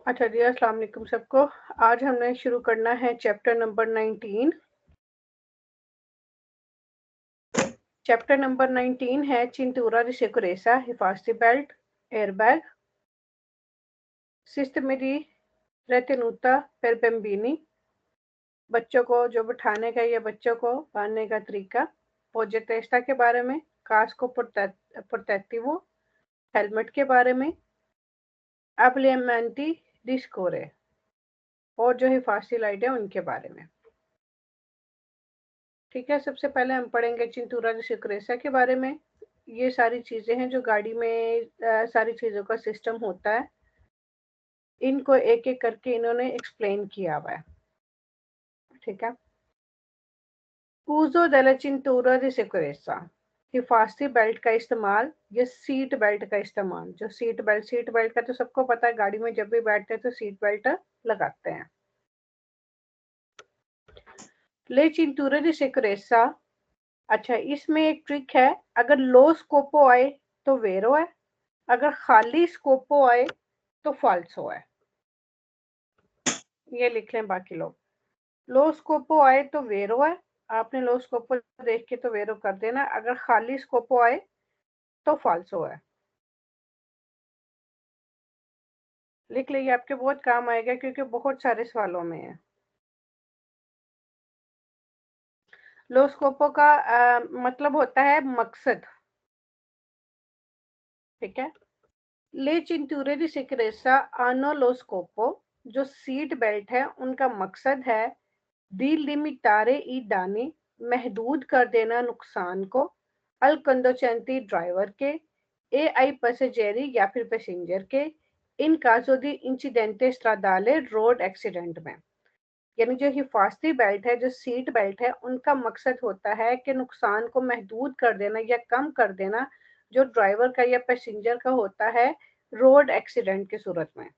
अच्छा जी, अस्सलाम वालेकुम सबको। आज हमने शुरू करना है चैप्टर नंबर 19। चैप्टर नंबर 19 है चिंतूरा di sicurezza, हिफाजती belt, airbag, system di retenuta per bambini, बच्चों को जो बिठाने का या बच्चों को बांधने का तरीका, पोजेटेस्टा के बारे में, कास्को प्रोटेक्टिवो, हेलमेट के बारे में, अबलियमेंटी डिस्कोरे और जो हिफाजती लाइट है उनके बारे में। ठीक है, सबसे पहले हम पढ़ेंगे चिंतूरा di sicurezza के बारे में। ये सारी चीजें हैं जो गाड़ी में सारी चीजों का सिस्टम होता है, इनको एक एक करके इन्होंने एक्सप्लेन किया हुआ है। ठीक है, uso della cintura di sicurezza, हिफाजती बेल्ट का इस्तेमाल या सीट बेल्ट का इस्तेमाल। जो सीट बेल्ट का तो सबको पता है, गाड़ी में जब भी बैठते हैं तो सीट बेल्ट लगाते हैं। ले cintura di sicurezza, अच्छा इसमें एक ट्रिक है, अगर लो स्कोपो आए तो वेरो है, अगर खाली स्कोपो आए तो फाल्सो है। ये लिख लें बाकी लोग। लो स्कोपो आए तो वेरो है, आपने लो स्कोपो देख के तो वेरो कर देना, अगर खाली स्कोपो आए तो फाल्सो है। लिख लीजिए, आपके बहुत काम आएगा क्योंकि बहुत सारे सवालों में है। लो स्कोपो का मतलब होता है मकसद। ठीक है, ले चिंतूरे दी सिक्रेसा आनो लो स्कोपो, जो सीट बेल्ट है उनका मकसद है दी लिमिटारे ई दाने, महदूद कर देना नुकसान को, अल कंदोचेंती ड्राइवर के, ए आई पैसेंजरी या फिर पैसेंजर के, इन काजो दी इंसिडेंटे स्ट्रादाले रोड एक्सीडेंट में। यानी जो हिफाजती बेल्ट है, जो सीट बेल्ट है, उनका मकसद होता है कि नुकसान को महदूद कर देना या कम कर देना जो ड्राइवर का या पैसेंजर का होता है रोड एक्सीडेंट की सूरत में।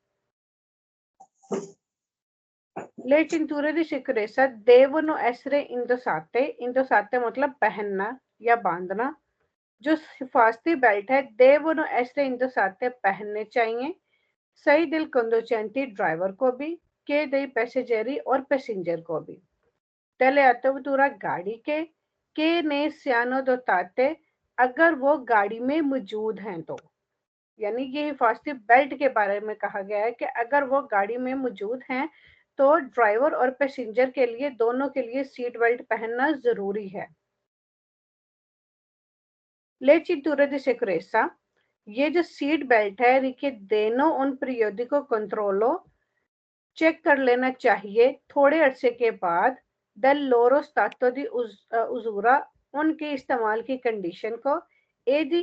Le cinture di sicurezza devono essere indossate मतलब पहनना या बांधना। जो हिफाजती बेल्ट है devono essere indossate पहनने चाहिए, सही दिल conducente ड्राइवर को भी, के दई पैसेंजरी और पैसेंजर को भी। Delle attrezzature गाड़ी के ने siano dotate, अगर वो गाड़ी में मौजूद हैं तो। यानी ये हिफाजती बेल्ट के बारे में कहा गया है कि अगर वो गाड़ी में मौजूद हैं तो ड्राइवर और पैसेंजर के लिए दोनों के लिए सीट बेल्ट पहनना जरूरी है। ले cinture di sicurezza, ये जो सीट बेल्ट है richiedono un periodico controllo, check कर लेना चाहिए थोड़े अरसे के बाद दल लोरो स्टातो दी उजूरा, उनके इस्तेमाल की कंडीशन को, ए दी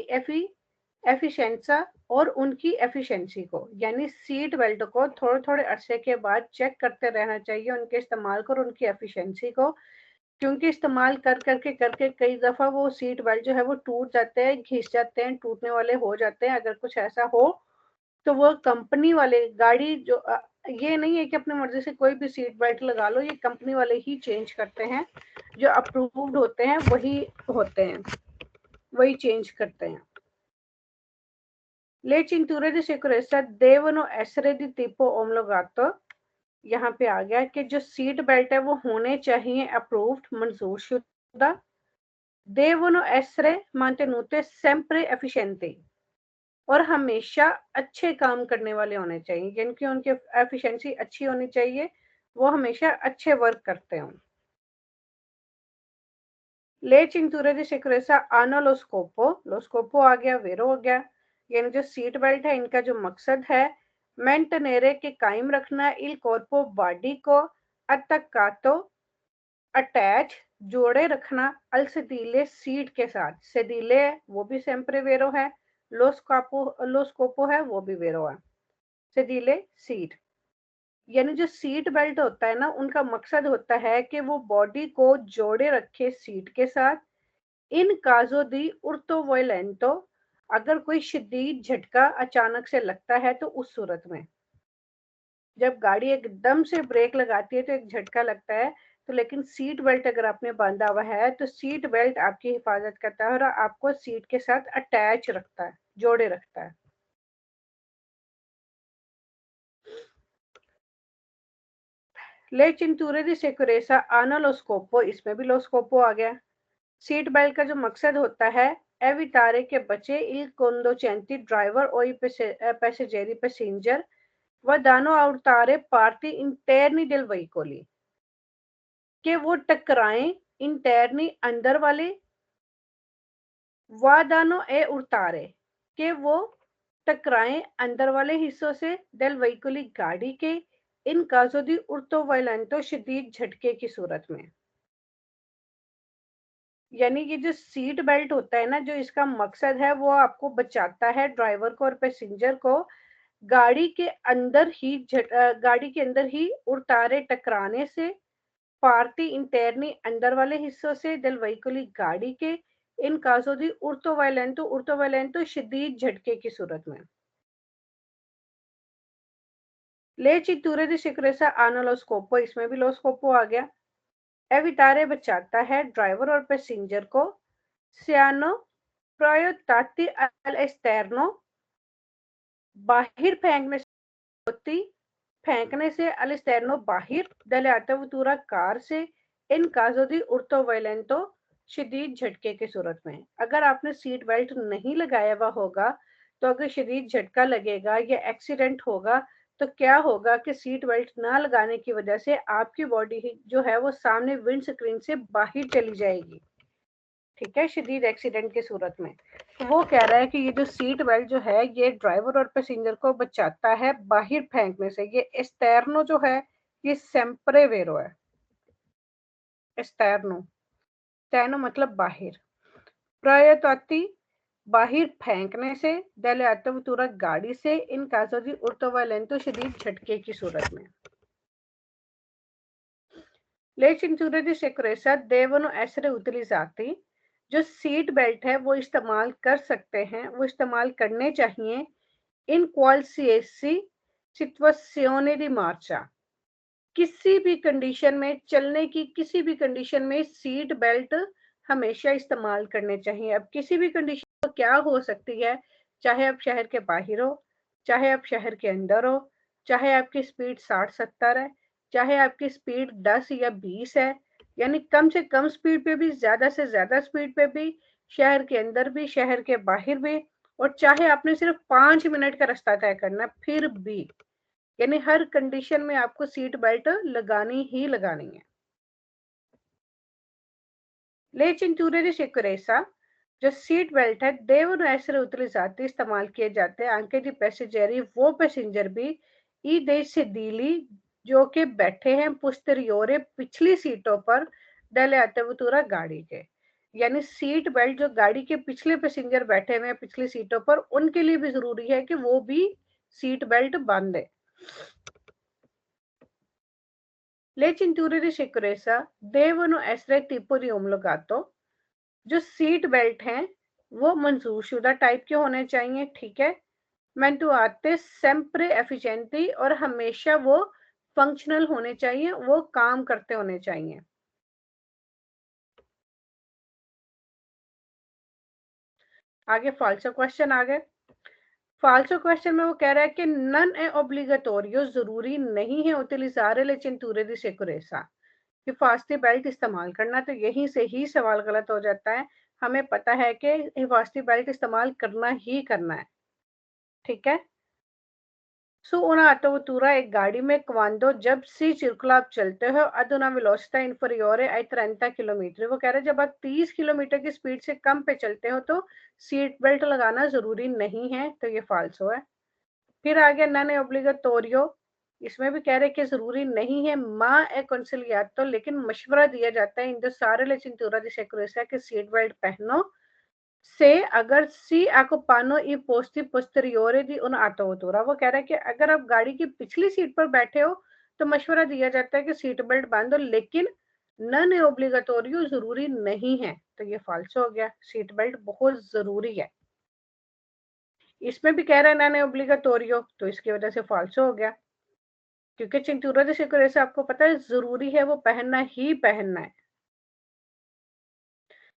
एफिशिएंसा और उनकी एफिशिएंसी को। यानी सीट बेल्ट को थोड़े थोड़े अरसे के बाद चेक करते रहना चाहिए, उनके इस्तेमाल को और उनकी एफिशिएंसी को, क्योंकि इस्तेमाल कर करके करके कई दफ़ा वो सीट बेल्ट जो है वो टूट जाते हैं, घिस जाते हैं, टूटने वाले हो जाते हैं। अगर कुछ ऐसा हो तो वो कंपनी वाले गाड़ी जो ये नहीं है कि अपनी मर्जी से कोई भी सीट बेल्ट लगा लो, ये कंपनी वाले ही चेंज करते हैं, जो अप्रूव्ड होते हैं वही होते हैं, वही चेंज करते हैं। ले cinture di sicurezza devono essere di tipo omologato, यहाँ पे आ गया कि जो सीट बेल्ट है वो होने चाहिए अप्रूव्ड, मंजूर शुदा। devono essere mantenute sempre efficienti, और हमेशा अच्छे काम करने वाले होने चाहिए, यानी कि उनकी एफिशिएंसी अच्छी होनी चाहिए, वो हमेशा अच्छे वर्क करते हों। ले cinture di sicurezza hanno lo scopo आ गया, वेरो हो गया। यानी जो सीट बेल्ट है इनका जो मकसद है मेंटेनेरे के कायम रखना il corpo बॉडी को, attaccato अटैच जोड़े रखना, अल सदीले सीट के साथ, सदीले वो भी सेम्प्रे वेरो है, लो स्कोपो है वो भी वेरो है। सदीले सीट, यानी जो सीट बेल्ट होता है ना, उनका मकसद होता है कि वो बॉडी को जोड़े रखे सीट के साथ। इन काजो दी उर्तो वोलेंटो, अगर कोई शदीद झटका अचानक से लगता है तो उस सूरत में, जब गाड़ी एकदम से ब्रेक लगाती है तो एक झटका लगता है, तो लेकिन सीट बेल्ट अगर आपने बांधा हुआ है तो सीट बेल्ट आपकी हिफाजत करता है और आपको सीट के साथ अटैच रखता है, जोड़े रखता है। ले चिंतूरे दी सिक्योरेसा आना लो स्कोपो, इसमें भी लो स्कोपो आ गया। सीट बेल्ट का जो मकसद होता है एवितारे के बचे इल conducenti driver o i passeggeri passenger व दानो aurtare parti interni del veicoli कि वो टकराएं इंटरनी अंदर वाले वादानो ए उतारे कि वो टकराएं अंदर वाले हिस्सों से डेल वेहिकुली गाड़ी के इन काजो दी उर्तो वायलेंटो शदीद झटके की सूरत में। यानी ये जो सीट बेल्ट होता है ना, जो इसका मकसद है वो आपको बचाता है ड्राइवर को और पैसेंजर को गाड़ी के अंदर ही उतारे टकराने से, पार्टी इंटरनी अंदर वाले हिस्सों से del veicoli गाड़ी के इन काजो दी उर्तो वायलेंटो शदीद झटके की सूरत में। ले चित्तूरे दी सिक्योरेसा आना लो स्कोपो, इसमें भी लो स्कोपो आ गया। एवितारे बचाता है ड्राइवर और पैसेंजर को सियानो proiettati all'esterno बाहर फेंकने से all'esterno बाहर dalle attrezzature कार से इन काजो दी उर्तो वायलेंटो शदीद झटके की सूरत में। अगर आपने सीट बेल्ट नहीं लगाया हुआ होगा तो अगर शदीद झटका लगेगा या एक्सीडेंट होगा तो क्या होगा कि सीट बेल्ट ना लगाने की वजह से आपकी बॉडी जो है वो सामने विंड स्क्रीन से बाहर चली जाएगी। ठीक है, शदीद एक्सीडेंट की सूरत में। तो वो कह रहा है कि ये जो सीट बेल्ट जो है ये ड्राइवर और पैसेंजर को बचाता है बाहर फेंकने से। ये एस्टर्नो जो है ये सेम्प्रे वेरो है। एस्टर्नो स्टैनो मतलब बाहर, प्रयतोति बाहर फेंकने से, डेले अत्तवतुरा गाड़ी से, इन caso di urto शदीद झटके की सूरत में। ले cinture di sicurezza devono essere utilizzati, जो सीट बेल्ट है वो इस्तेमाल कर सकते हैं, वो इस्तेमाल करने चाहिए इन qualsiasi situazione di marcia, किसी भी कंडीशन में, चलने की किसी भी कंडीशन में सीट बेल्ट हमेशा इस्तेमाल करने चाहिए। अब किसी भी कंडीशन तो क्या हो सकती है, चाहे आप शहर के बाहर हो, चाहे आप शहर के अंदर हो, चाहे आपकी स्पीड 60-70 है, चाहे आपकी स्पीड 10 या 20 है, यानी कम से कम स्पीड पे भी, ज्यादा से ज्यादा स्पीड पे भी, शहर के अंदर भी, शहर के बाहर भी, और चाहे आपने सिर्फ 5 मिनट का रास्ता तय करना फिर भी, यानी हर कंडीशन में आपको सीट बेल्ट लगानी ही लगानी है। ले cinture di sicurezza, जो सीट बेल्ट है devono essere utilizzati, इस्तेमाल किए जाते हैं anche di passeggeri, वो पैसेंजर भी i dei sedili, जो कि बैठे हैं posteriore पिछली सीटों पर delle attrezzature गाड़ी के। यानी सीट बेल्ट जो गाड़ी के पिछले पैसेंजर बैठे हुए हैं पिछली सीटों पर, उनके लिए भी जरूरी है कि वो भी सीट बेल्ट बांधे। Le cinture di sicurezza devono essere tipo di omologato, जो सीट बेल्ट हैं वो मंजूरशुदा टाइप के होने चाहिए। ठीक है, मेंटुआते सेम्प्रे एफिशिएंटी, और हमेशा वो फंक्शनल होने चाहिए, वो काम करते होने चाहिए। आगे फाल्सो क्वेश्चन आ गए। फाल्सो क्वेश्चन में वो कह रहा है कि नन ए ओब्लिगेटोरियो, जरूरी नहीं है उतिलिज़ारे ले चिंतूरे दी सिक्योरेसा, हिफाजती बेल्ट इस्तेमाल करना। तो यहीं से ही सवाल गलत हो जाता है। हमें पता है कि हिफाजती बेल्ट इस्तेमाल करना ही करना है। ठीक है, सो una autovettura एक गाड़ी में क्वांडो जब सी circola आप चलते हो ad una velocità inferiore ai 30 kilometre, वो कह रहे हैं जब आप 30 किलोमीटर की स्पीड से कम पे चलते हो तो सीट बेल्ट लगाना जरूरी नहीं है, तो ये फाल्सो है। फिर आगे नन ओब्लिगटोरियो, इसमें भी कह रहे कि जरूरी नहीं है मा ए कंसिलियातो, लेकिन मशवरा दिया जाता है इन सारे ले cintura di sicurezza कि सीट बेल्ट पहनो से अगर सी accompano i posti posteriori di un'autovettura, वो कह रहा है कि अगर आप गाड़ी की पिछली सीट पर बैठे हो तो मशवरा दिया जाता है कि सीट बेल्ट बांधो, लेकिन नन ओब्लिगटोरियो जरूरी नहीं है। तो ये फाल्सो हो गया, सीट बेल्ट बहुत जरूरी है। इसमें भी कह रहा है नन ओब्लिगटोरियो, तो इसकी वजह से फाल्सो हो गया, क्योंकि चिंतूरा दी सिक्योरेसा आपको पता है जरूरी है, वो पहनना ही पहनना है।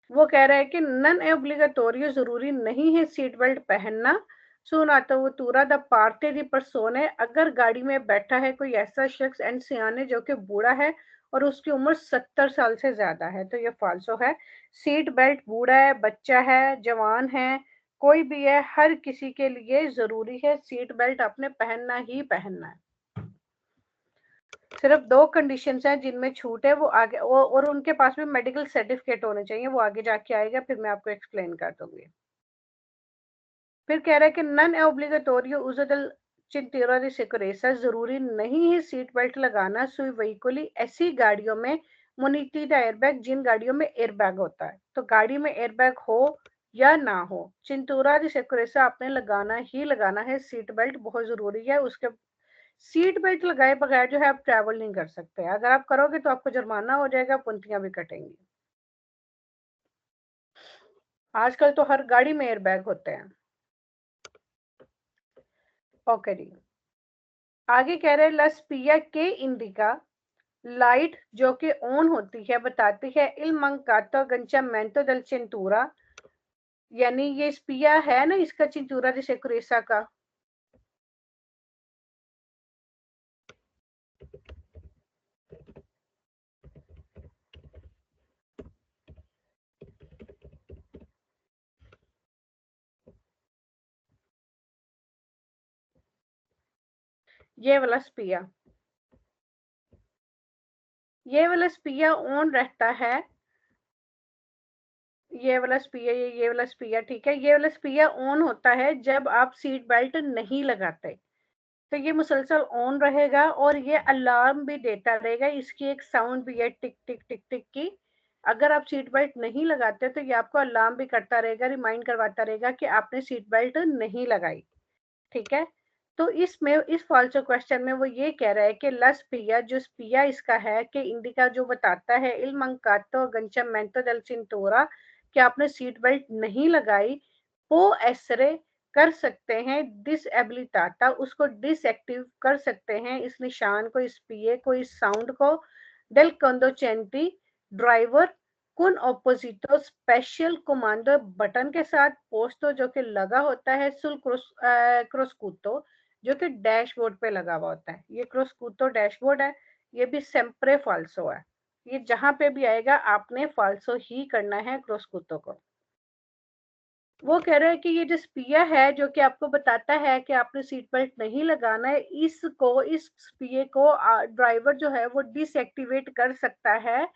वो कह रहा है कि नन ओब्लिगटोरियो, जरूरी नहीं है सीट बेल्ट पहनना Sunatura, the parte di persone, अगर गाड़ी में बैठा है कोई ऐसा शख्स एंसियाने जो कि बूढ़ा है और उसकी उम्र 70 साल से ज्यादा है, तो ये फाल्सो है। सीट बेल्ट बूढ़ा है, बच्चा है, जवान है, कोई भी है, हर किसी के लिए जरूरी है सीट बेल्ट आपने पहनना ही पहनना है। सिर्फ 2 कंडीशंस हैं जिनमें छूट है, वो आगे और उनके पास भी मेडिकल सर्टिफिकेट होने चाहिए, वो आगे जाके आएगा, फिर मैं आपको एक्सप्लेन कर दूंगी। फिर कह रहा है कि नन ऑब्लिगेटोरियो uso del cinturón de seguridad, जरूरी नहीं है सीट बेल्ट लगाना sui veicoli, ऐसी गाड़ियों में monitida एयरबैग, जिन गाड़ियों में एयरबैग होता है। तो गाड़ी में एयरबैग हो या ना हो, चिंतूरा दी सिक्योरेसा आपने लगाना ही लगाना है, सीट बेल्ट बहुत जरूरी है। उसके सीट बेल्ट लगाए बगैर जो है आप ट्रैवल नहीं कर सकते, अगर आप करोगे तो आपको जुर्माना हो जाएगा, पुंतियां भी कटेंगी। आजकल तो हर गाड़ी में एयरबैग होते हैं। ओके जी, आगे कह रहे हैं लस्पिया के इंडिका, लाइट जो कि ऑन होती है बताती है इल मंकातो गंचामेंटो दल चिंतूरा, यानी ये स्पिया है ना इसका चिंतूरा di sicurezza का, ये वाला स्पिया, ये वाला स्पिया ऑन रहता है। ये वाला स्पिया, ये वाला स्पिया, ठीक है, ये वाला स्पिया ऑन होता है जब आप सीट बेल्ट नहीं लगाते, तो ये मुसलसल ऑन रहेगा और ये अलार्म भी देता रहेगा, इसकी एक साउंड भी है टिक टिक टिक टिक की। अगर आप सीट बेल्ट नहीं लगाते तो ये आपको अलार्म भी करता रहेगा, रिमाइंड करवाता रहेगा कि आपने सीट बेल्ट नहीं लगाई, ठीक है। तो इसमें इस फॉल्सो क्वेश्चन में वो ये कह रहा है कि लस पिया, जो स्पिया इसका है कि इंडिका जो बताता है इल मंकातो गंचमेंटो del cintura कि आपने सीट बेल्ट नहीं लगाई, वो एसरे कर सकते हैं डिसएबिलिटाटा, उसको डिसएक्टिव कर सकते हैं, इस निशान को, इस पिए को, इस साउंड को, डेल कंडोचेंटी ड्राइवर कुन ऑपोजिटो स्पेशल कमांडो बटन के साथ, पोस्टो जो कि लगा होता है सुल क्रोस्कूतो, जो कि डैशबोर्ड पे लगा हुआ होता है। ये क्रोस्कूतो डैशबोर्ड है, ये भी सेम्प्रे फाल्सो है, ये जहां पे भी आएगा आपने फाल्सो ही करना है क्रोस्कूतो को। वो कह रहा है कि ये जो स्पिया है जो कि आपको बताता है कि आपने सीट बेल्ट नहीं लगाना है, इसको, इस स्पिये को ड्राइवर जो है वो डिसएक्टिवेट कर सकता है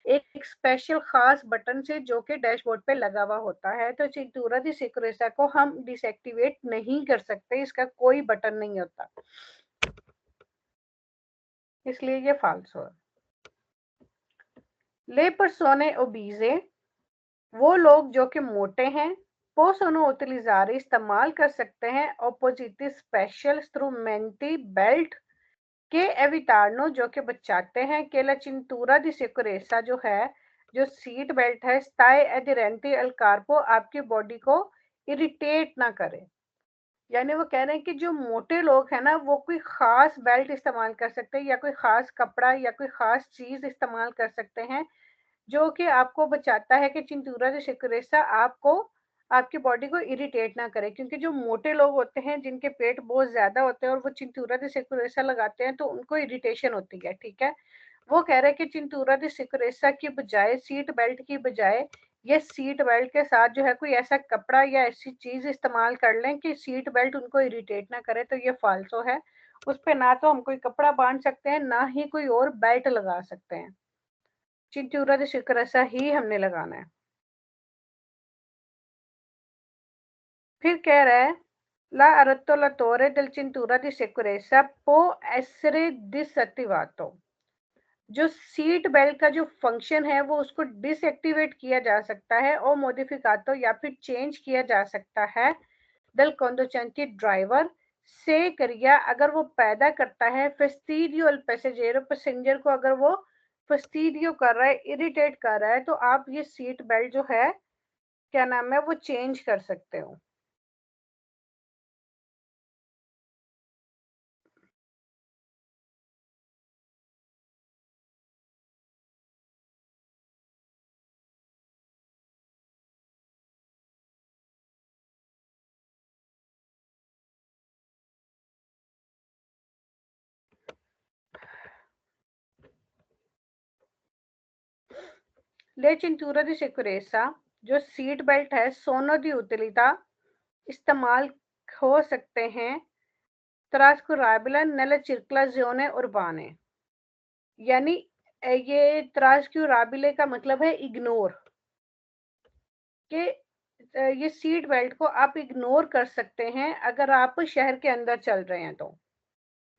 एक स्पेशल खास बटन से जो कि डैशबोर्ड पे लगा हुआ होता है। तो चिंतूरा दी सिक्योरेसा को हम डिसएक्टिवेट नहीं कर सकते, इसका कोई बटन नहीं होता, इसलिए ये फाल्सो है। ले परसोने ओबीजे, वो लोग जो कि मोटे हैं, पोसोनो उतलिजारे इस्तेमाल कर सकते हैं ओपोजिटी स्पेशल स्ट्रूमेंटी बेल्ट के एविटारनो, जो कि बचाते हैं कि ला चिंतूरा दी सिक्योरेसा जो है, जो सीट बेल्ट है, स्टाई एडिरेंटी अल कार्पो, आपकी बॉडी को इरिटेट ना करे। यानी वो कह रहे हैं कि जो मोटे लोग हैं ना वो कोई खास बेल्ट इस्तेमाल कर सकते हैं या कोई खास कपड़ा या कोई खास चीज इस्तेमाल कर सकते हैं जो कि आपको बचाता है कि चिंतूरा de सिक्योरेसा आपको, आपकी बॉडी को इरिटेट ना करे, क्योंकि जो मोटे लोग होते हैं जिनके पेट बहुत ज्यादा होते हैं और वो चिंतूरा de सिक्योरेसा लगाते हैं तो उनको इरिटेशन होती है, ठीक है। वो कह रहे हैं कि चिंतूरा de सिक्योरेसा की बजाय, सीट बेल्ट की बजाय, ये सीट बेल्ट के साथ जो है कोई ऐसा कपड़ा या ऐसी चीज इस्तेमाल कर लें कि सीट बेल्ट उनको इरिटेट ना करे, तो ये फाल्सो है। उस पे ना तो हम कोई कपड़ा बांध सकते हैं ना ही कोई और बेल्ट लगा सकते हैं, चिंतूरा de सिक्योरेसा ही हमने लगाना है। फिर कह रहा है ला aratto la torre del cintura di sicurezza può essere disattivato, जो सीट बेल्ट का जो फंक्शन है वो उसको डिसएक्टिवेट किया जा सकता है और मॉडिफिकातो या फिर चेंज किया जा सकता है दल conducente ड्राइवर से करिया, अगर वो पैदा करता है फेस्टिडियो अल पैसेंजरो, पैसेंजर को अगर वो फेस्टिडियो कर रहा है, इरिटेट कर रहा है, तो आप ये सीट बेल्ट जो है, क्या नाम है, वो चेंज कर सकते हो। Le cintura di sicurezza, जो सीट बेल्ट है, sono di utilità, इस्तेमाल हो सकते हैं trascurabile nella circolazione urbane। यानी ये trascurabile का मतलब है इग्नोर, कि ये सीट बेल्ट को आप इग्नोर कर सकते हैं अगर आप शहर के अंदर चल रहे हैं तो,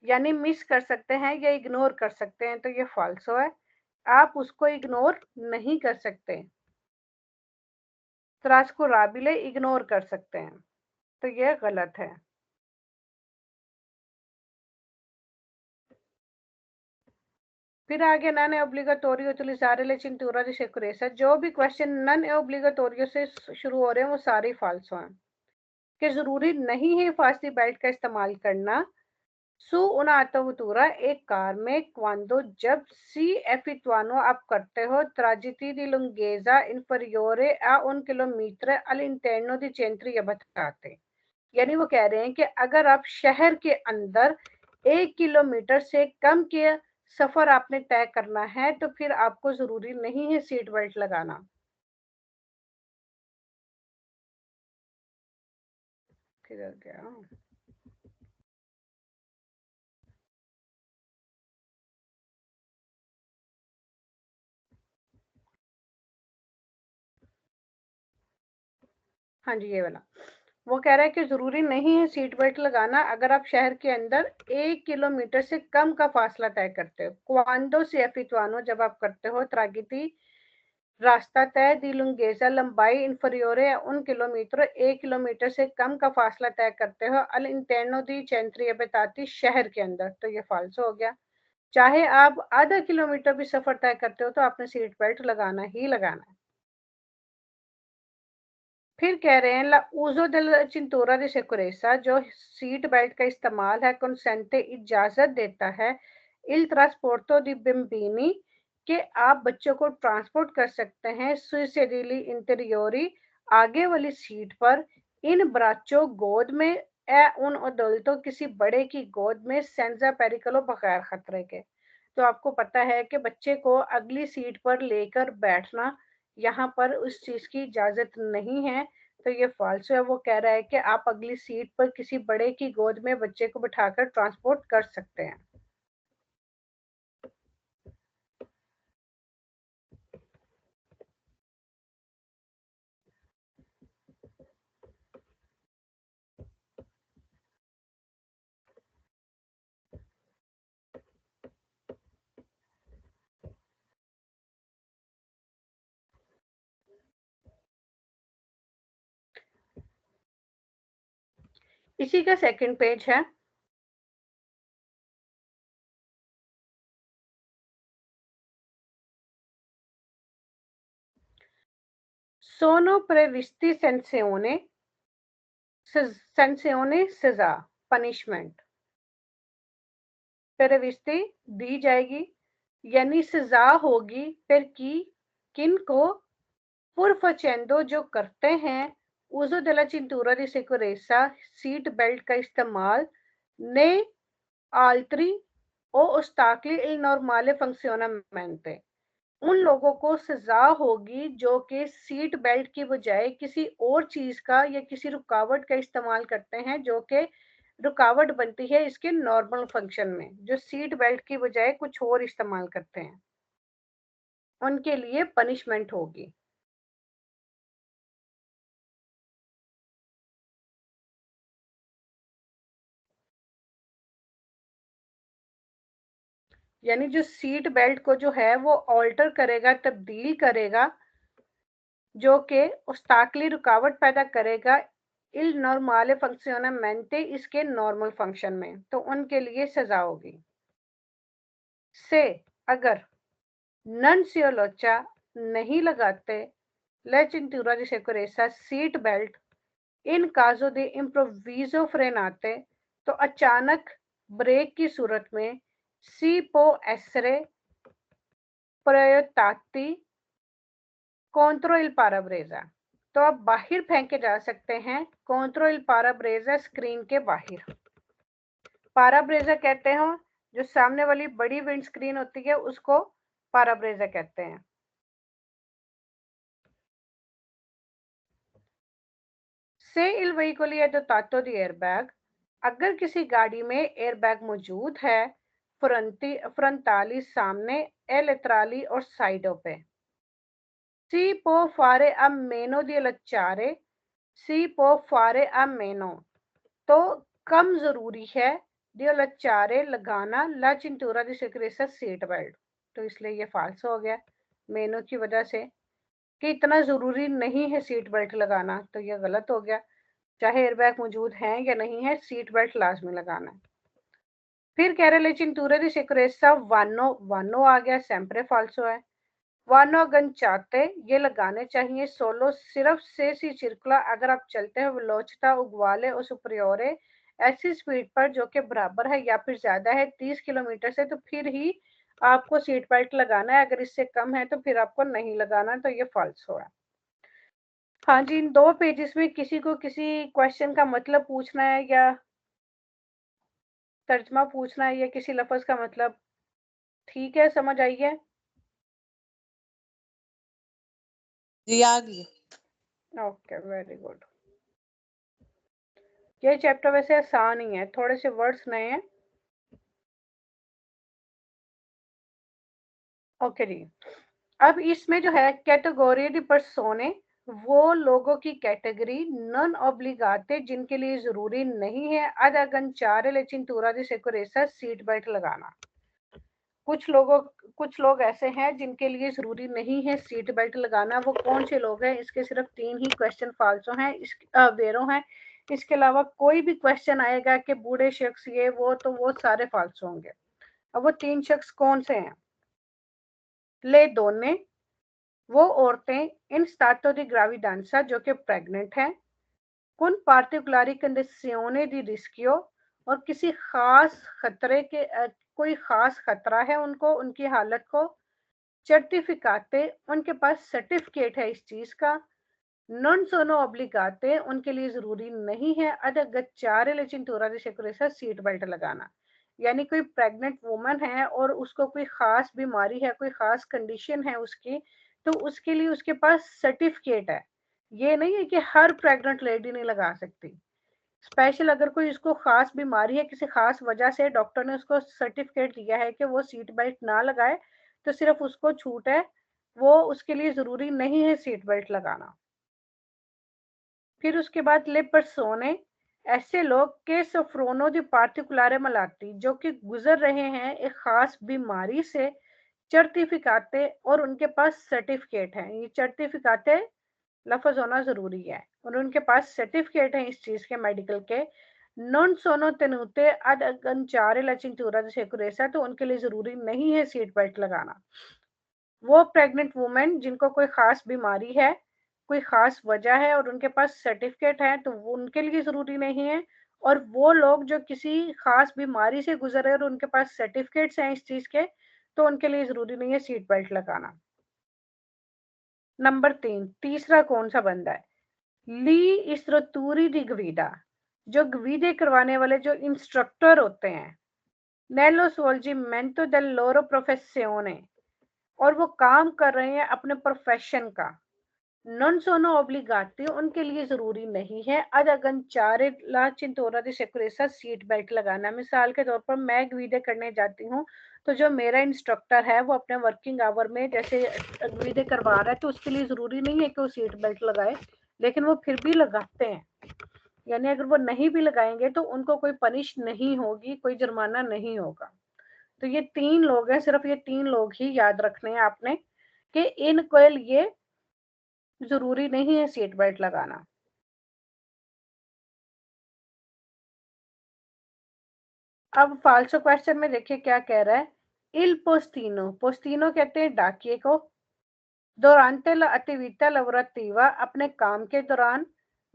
यानी मिस कर सकते हैं या इग्नोर कर सकते हैं, तो ये फाल्सो है। आप उसको इग्नोर नहीं कर सकते, ट्रांसकुराबिले इग्नोर कर सकते हैं, तो ये गलत है। फिर आगे none è obbligatorio utilizzare le cinture di sicurezza, जो भी क्वेश्चन नन è obbligatorio से शुरू हो रहे हैं वो सारे फाल्सो हैं, कि जरूरी नहीं है हिफाजती बेल्ट का इस्तेमाल करना। Su un'autovettura एक कार में quando जब si effettuano आप करते हो tragitti di lunghezza inferiore a 1 chilometro all'interno di centri abitati। यानी वो कह रहे हैं कि अगर आप शहर के अंदर 1 किलोमीटर से कम के सफर आपने तय करना है तो फिर आपको जरूरी नहीं है सीट बेल्ट लगाना। किधर गया? हाँ जी, ये वाला। वो कह रहा है कि ज़रूरी नहीं है सीट बेल्ट लगाना अगर आप शहर के अंदर 1 किलोमीटर से कम का फ़ासला तय करते हो। क्वांडो से एफिट्वानो जब आप करते हो, त्रागिती रास्ता तय दी लुंगेज़ा लंबाई इंफeriore है उन किलोमीटर 1 किलोमीटर से कम का फ़ासला तय करते हो all'interno di centri abitati शहर के अंदर, तो ये फ़ाल्स हो गया। चाहे आप आधा किलोमीटर भी सफ़र तय करते हो तो आपने सीट बेल्ट लगाना ही लगाना है। फिर कह रहे हैं ला uso della cintura di sicurezza, जो सीट बेल्ट का इस्तेमाल है consente इजाजत देता है il trasporto di bambini, कि आप बच्चों को ट्रांसपोर्ट कर सकते हैं sui sedili interiori आगे वाली सीट पर, इन ब्राचो गोद में ए उन adulto किसी बड़े की गोद में senza pericolo बगैर खतरे के। तो आपको पता है कि बच्चे को अगली सीट पर लेकर बैठना यहाँ पर उस चीज की इजाजत नहीं है, तो ये फ़ाल्सो है। वो कह रहा है कि आप अगली सीट पर किसी बड़े की गोद में बच्चे को बिठाकर ट्रांसपोर्ट कर सकते हैं। इसी का सेकंड पेज है। Sono previsti sanzioni सजा, पनिशमेंट। प्रेविस्टी दी जाएगी, यानी सजा होगी फिर की, किन को? पुर फचेंदो जो करते हैं uso della cintura di sicurezza seat belt का इस्तेमाल, ने altri o ostacoli il normale funzionamento, उन लोगों को सजा होगी जो कि सीट बेल्ट की बजाय किसी और चीज का या किसी रुकावट का इस्तेमाल करते हैं जो कि रुकावट बनती है इसके नॉर्मल फंक्शन में, जो सीट बेल्ट की बजाय कुछ और इस्तेमाल करते हैं उनके लिए पनिशमेंट होगी। यानी जो सीट बेल्ट को जो है वो ऑल्टर करेगा, तब्दील करेगा, जो कि उस्ताकली रुकावट पैदा करेगा इल नॉर्मले फंक्शनमेंटे इसके नॉर्मल फंक्शन में, तो उनके लिए सजा होगी। से अगर नन सियोलोचा नहीं लगाते ले cintura di sicurezza seat belt in caso di improvviso frenate, तो अचानक ब्रेक की सूरत में si può essere proiettati contro il parabrezza, तो आप बाहर फेंके जा सकते हैं contro il parabrezza स्क्रीन के बाहर। पाराब्रेजा कहते हैं जो सामने वाली बड़ी विंड स्क्रीन होती है उसको पाराब्रेजा कहते हैं। Se il veicolo è dotato di airbag, अगर किसी गाड़ी में एयरबैग मौजूद है, फ्रंटाली सामने, ए लेतराली और साइडों पे। सी पो फारे a meno di allacciare, सी पो फारे a meno, तो कम जरूरी है डी allacciare लगाना ला चिंटूरा दी सिक्योरेसा सीट बेल्ट, तो इसलिए ये फाल्स हो गया मेनो की वजह से कि इतना जरूरी नहीं है सीट बेल्ट लगाना, तो ये गलत हो गया। चाहे एयरबैग मौजूद है या नहीं है, सीट बेल्ट लाजमी लगाना है। फिर कह रहे चिंटूरे दी सिक्योरेसा वानो, वानो आ गया सेंपरे फाल्सो है। वानो गंचाते ये लगाने चाहिए सोलो सिर्फ से सी चिरकुला, अगर आप चलते हैं वेलोचिटा उगवाले और सुपरियोरे ऐसी स्पीड पर जो कि बराबर है या फिर ज्यादा है 30 किलोमीटर से, तो फिर ही आपको सीट बेल्ट लगाना है, अगर इससे कम है तो फिर आपको नहीं लगाना, तो ये फॉल्स हो है। हाँ जी, इन 2 पेजेस में किसी को किसी क्वेश्चन का मतलब पूछना है या तर्जमा पूछना है या किसी लफ्ज का मतलब, ठीक है, समझ आई है? जी आ गई। Okay, very good. ये चैप्टर वैसे आसान ही है, थोड़े से वर्ड्स नए हैं। ओके जी, अब इसमें जो है कैटेगोरी दी पर्सोने, वो लोगों की कैटेगरी नॉन ऑब्लिगाते जिनके लिए जरूरी नहीं है ad agganciare le cintura di sicurezza seat belt लगाना। कुछ लोग ऐसे हैं जिनके लिए जरूरी नहीं है सीट बेल्ट लगाना। वो कौन से लोग हैं? इसके सिर्फ 3 ही क्वेश्चन फाल्सो हैं, वेरो हैं। इसके अलावा कोई भी क्वेश्चन आएगा कि बूढ़े शख्स ये वो, तो वो सारे फाल्सो होंगे। अब वो 3 शख्स कौन से हैं? ले दोने, वो औरतें इन स्टाटो दी ग्राविडांसा जो कि प्रेग्नेंट हैं, कुन पार्टिकुलरी कंडीशियोने दी रिस्कियो, और किसी खास खतरे के कोई खास खतरा है उनको, उनकी हालत को, सर्टिफिकाते उनके पास सर्टिफिकेट है इस चीज का, नॉन सोनो ऑब्लिगाते उनके लिए जरूरी नहीं है अद गच्चारे लेचिंटूरा दी सिक्योरेसा सीट बेल्ट लगाना। यानी कोई प्रेग्नेंट वुमन है और उसको कोई खास बीमारी है, कोई खास कंडीशन है उसकी, तो उसके लिए उसके पास सर्टिफिकेट है। ये नहीं है कि हर प्रेग्नेंट लेडी नहीं लगा सकती। स्पेशल अगर कोई इसको खास बीमारी है, किसी खास वजह से डॉक्टर ने उसको सर्टिफिकेट दिया है कि वो सीट बेल्ट ना लगाए, तो सिर्फ उसको छूट है, वो उसके लिए जरूरी नहीं है सीट बेल्ट लगाना। फिर उसके बाद ले पर्सोने, ऐसे लोग के सफ्रोनो दी पार्टिकुलारे मलाटी जो कि गुजर रहे हैं एक खास बीमारी से, सर्टिफिकाते और उनके पास सर्टिफिकेट है। ये सर्टिफिकाते लफ्ज होना जरूरी है और उनके पास सर्टिफिकेट है इस चीज के, मेडिकल के। नॉन सोनो तेनुते अड अगंचारे ला चिंटूरा दी सिक्योरेसा, तो उनके लिए जरूरी नहीं है सीट बेल्ट लगाना। वो प्रेग्नेंट वुमेन जिनको कोई खास बीमारी है, कोई खास वजह है और उनके पास सर्टिफिकेट है, तो वो उनके लिए जरूरी नहीं है। और वो लोग जो किसी खास बीमारी से गुजरे और उनके पास सर्टिफिकेट्स हैं इस चीज के, तो उनके लिए जरूरी नहीं है सीट बेल्ट लगाना। नंबर 3, तीसरा कौन सा बंदा है? ली इस्ट्रतूरी दी गवीडा, जो गवीडे करवाने वाले जो इंस्ट्रक्टर होते हैं, नेलो सवॉल्जिमेंटो del loro professione, और वो काम कर रहे हैं अपने प्रोफेशन का। नॉन सोनो ऑब्लिगाटी उनके लिए जरूरी नहीं है अद अगंचारे ला चिंतोरा दी सिक्योरेसा सीट बेल्ट लगाना। मिसाल के तौर पर मैं गवीडे करने जाती हूँ, तो जो मेरा इंस्ट्रक्टर है वो अपने वर्किंग आवर में जैसे गवीडे करवा रहा है, तो उसके लिए जरूरी नहीं है कि वो सीट बेल्ट लगाए, लेकिन वो फिर भी लगाते हैं। यानी अगर वो नहीं भी लगाएंगे तो उनको कोई पनिश नहीं होगी, कोई जुर्माना नहीं होगा। तो ये 3 लोग हैं, सिर्फ ये 3 लोग ही याद रखने हैं आपने कि इनके लिए जरूरी नहीं है सीट बेल्ट लगाना। अब फाल्सो क्वेश्चन में देखिए क्या कह रहा है। इल पोस्तीनो, पोस्तीनो कहते हैं डाकिये को, durante la attività lavorativa अपने काम के दौरान,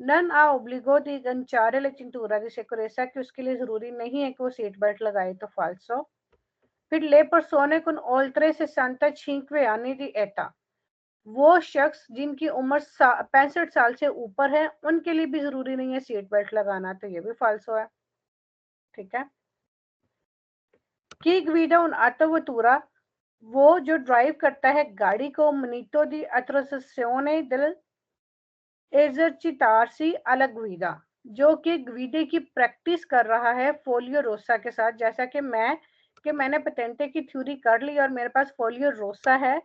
नन आ ओब्लिगो दी गंचारे ले चिंटूरा दी सिक्योरेसा, कि उसके लिए जरूरी नहीं है कि वो सीट बेल्ट लगाए, तो फाल्सो। फिर ले persone con oltre 65 anni di età, वो शख्स जिनकी उम्र 65 साल से ऊपर है, उनके लिए भी जरूरी नहीं है सीट बेल्ट लगाना, तो ये भी फाल्सो है। ठीक है। की ग्वीडा उन आटोवतूरा, वो जो ड्राइव करता है गाड़ी को, मनीतो दी अट्रोसियोने दिल एजरचितारसी अलगविदा, जो कि ग्विडे की प्रैक्टिस कर रहा है फोलियो रोसा के साथ, जैसा कि मैंने पेटेंटे की थ्योरी कर ली और मेरे पास फोलियो रोसा है।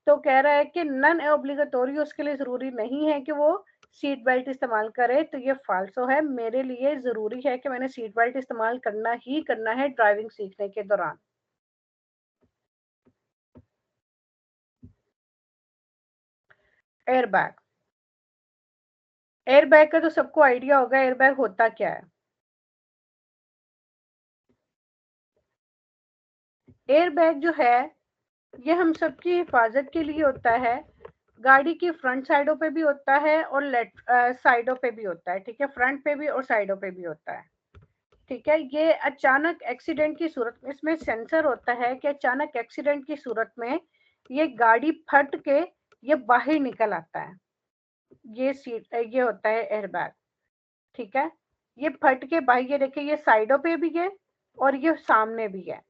तो कह रहा है कि नन ऑब्लिगेटोरी, उसके लिए जरूरी नहीं है कि वो सीट बेल्ट इस्तेमाल करे। तो ये फाल्सो है, मेरे लिए जरूरी है कि मैंने सीट बेल्ट इस्तेमाल करना ही करना है ड्राइविंग सीखने के दौरान। एयरबैग, एयरबैग का तो सबको आइडिया होगा, एयरबैग होता क्या है। एयरबैग जो है ये हम सबकी हिफाजत के लिए होता है। गाड़ी की फ्रंट साइडों पे भी होता है और लेफ्ट साइडों पे भी होता है, ठीक है, फ्रंट पे भी और साइडों पे भी होता है, ठीक है। ये अचानक एक्सीडेंट की सूरत में इसमें सेंसर होता है कि अचानक एक्सीडेंट की सूरत में ये गाड़ी फट के ये बाहर निकल आता है। ये सीट ये होता है एयरबैग, ठीक है। ये फट के बाहर, ये देखिए ये साइडों पे भी है और ये सामने भी है।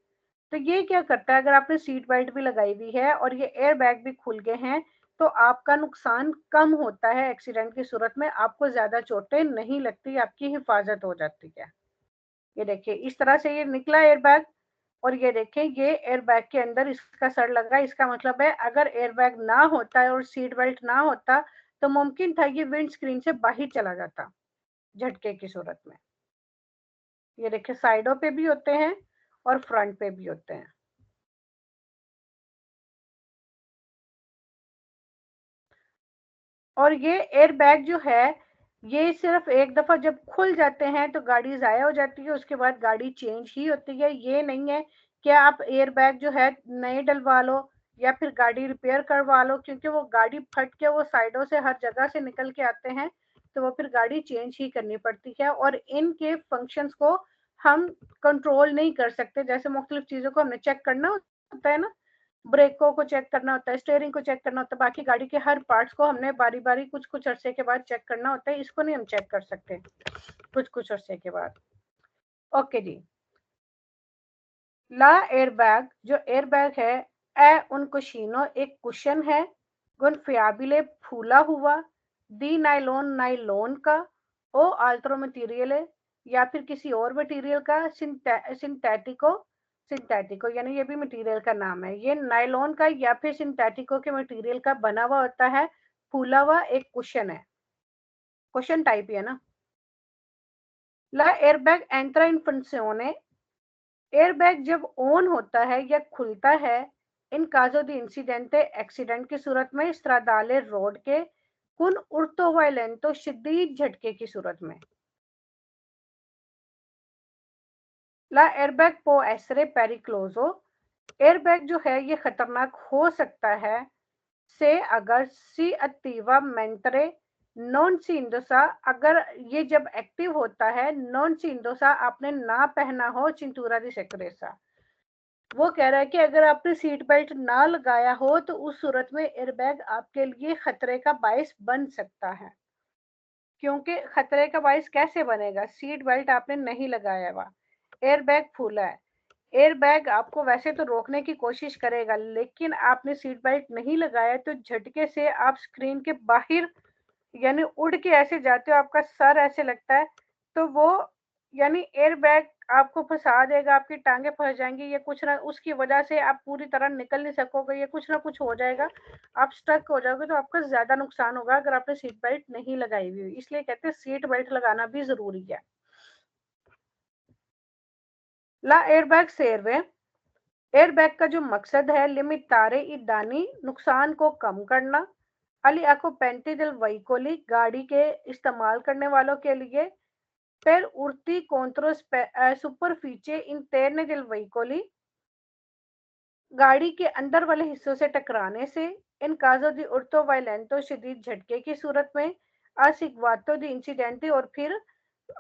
तो ये क्या करता है, अगर आपने सीट बेल्ट भी लगाई हुई है और ये एयर बैग भी खुल गए हैं तो आपका नुकसान कम होता है। एक्सीडेंट की सूरत में आपको ज्यादा चोटें नहीं लगती, आपकी हिफाजत हो जाती है। ये देखिए इस तरह से ये निकला एयर बैग, और ये देखिए ये एयर बैग के अंदर इसका सर लगा। इसका मतलब है अगर एयर बैग ना होता है और सीट बेल्ट ना होता तो मुमकिन था ये विंड स्क्रीन से बाहर चला जाता झटके की सूरत में। ये देखिए साइडों पे भी होते हैं और फ्रंट पे भी होते हैं। और ये एयर बैग जो है ये सिर्फ एक दफा जब खुल जाते हैं तो गाड़ी जाया हो जाती है, उसके बाद गाड़ी चेंज ही होती है। ये नहीं है कि आप एयर बैग जो है नए डलवा लो या फिर गाड़ी रिपेयर करवा लो, क्योंकि वो गाड़ी फट के वो साइडों से हर जगह से निकल के आते हैं तो वो फिर गाड़ी चेंज ही करनी पड़ती है। और इनके फंक्शंस को हम कंट्रोल नहीं कर सकते, जैसे मुख्तलिफ चीजों को हमने चेक करना होता है ना, ब्रेकों को चेक करना होता है, स्टीयरिंग को चेक करना होता है, बाकी गाड़ी के हर पार्ट्स को हमने बारी बारी कुछ कुछ अरसे के बाद चेक करना होता है। इसको नहीं हम चेक कर सकते कुछ कुछ अरसे के बाद। ओके जी। ला एयरबैग, जो एयरबैग है ए उन कुशीनो, एक कुशन है, गुनफ्याबिले फूला हुआ, दी नाइलोन नाइलोन का, ओ आल्ट्रो मटेरियल है या फिर किसी और मटेरियल का, सिंथेटिको, सिंथेटिको यानी ये भी मटेरियल का नाम है। ये नाइलॉन का या फिर सिंथेटिको के मटेरियल का बना हुआ होता है, फूला हुआ एक कुशन है, कुशन टाइप ही है ना। ला एयरबैग एंट्रा इन फंक्शने, एयरबैग जब ऑन होता है या खुलता है इन काजो दी इंसिडेंटे, एक्सीडेंट की सूरत में, स्ट्रादाले रोड के, कुन उर्तो वायलेंटो, शदीद झटके की सूरत में। ला एयरबैग पो एसरे पेरिक्लोजो, एयरबैग जो है ये खतरनाक हो सकता है से अगर सी अतीवा मेंटरे नॉन सी इंडोसा, अगर ये जब एक्टिव होता है नॉन सी इंडोसा आपने ना पहना हो चिंतूरा दी सेक्रेसा। वो कह रहा है कि अगर आपने सीट बेल्ट ना लगाया हो तो उस सूरत में एयरबैग आपके लिए खतरे का बायस बन सकता है। क्योंकि खतरे का बायस कैसे बनेगा, सीट बेल्ट आपने नहीं लगाया हुआ, एयरबैग फूला है। एयरबैग आपको वैसे तो रोकने की कोशिश करेगा, लेकिन आपने सीट बेल्ट नहीं लगाया तो झटके से आप स्क्रीन के बाहर यानी उड़ के ऐसे जाते हो, आपका सर ऐसे लगता है। तो वो यानी एयर बैग आपको फंसा देगा, आपकी टांगे फंस जाएंगी, ये कुछ ना उसकी वजह से आप पूरी तरह निकल नहीं सकोगे, ये कुछ ना कुछ हो जाएगा, आप स्टक हो जाओगे, तो आपका ज्यादा नुकसान होगा अगर आपने सीट बेल्ट नहीं लगाई हुई। इसलिए कहते हैं सीट बेल्ट लगाना भी जरूरी है। ला एयरबैग सेरवे, एयरबैग का जो मकसद है लिमिटारे इदानी, नुकसान को कम करना, अली आको पेंटी दिल वहीकोली, गाड़ी के इस्तेमाल करने वालों के लिए, per urti contro superficie interne del veicoli, गाड़ी के अंदर वाले हिस्सों से टकराने से, इन काजो दी उर्तो वायलेंटो, शदीद झटके की सूरत में, असिग्वातो दी इंसिडेंटी, और फिर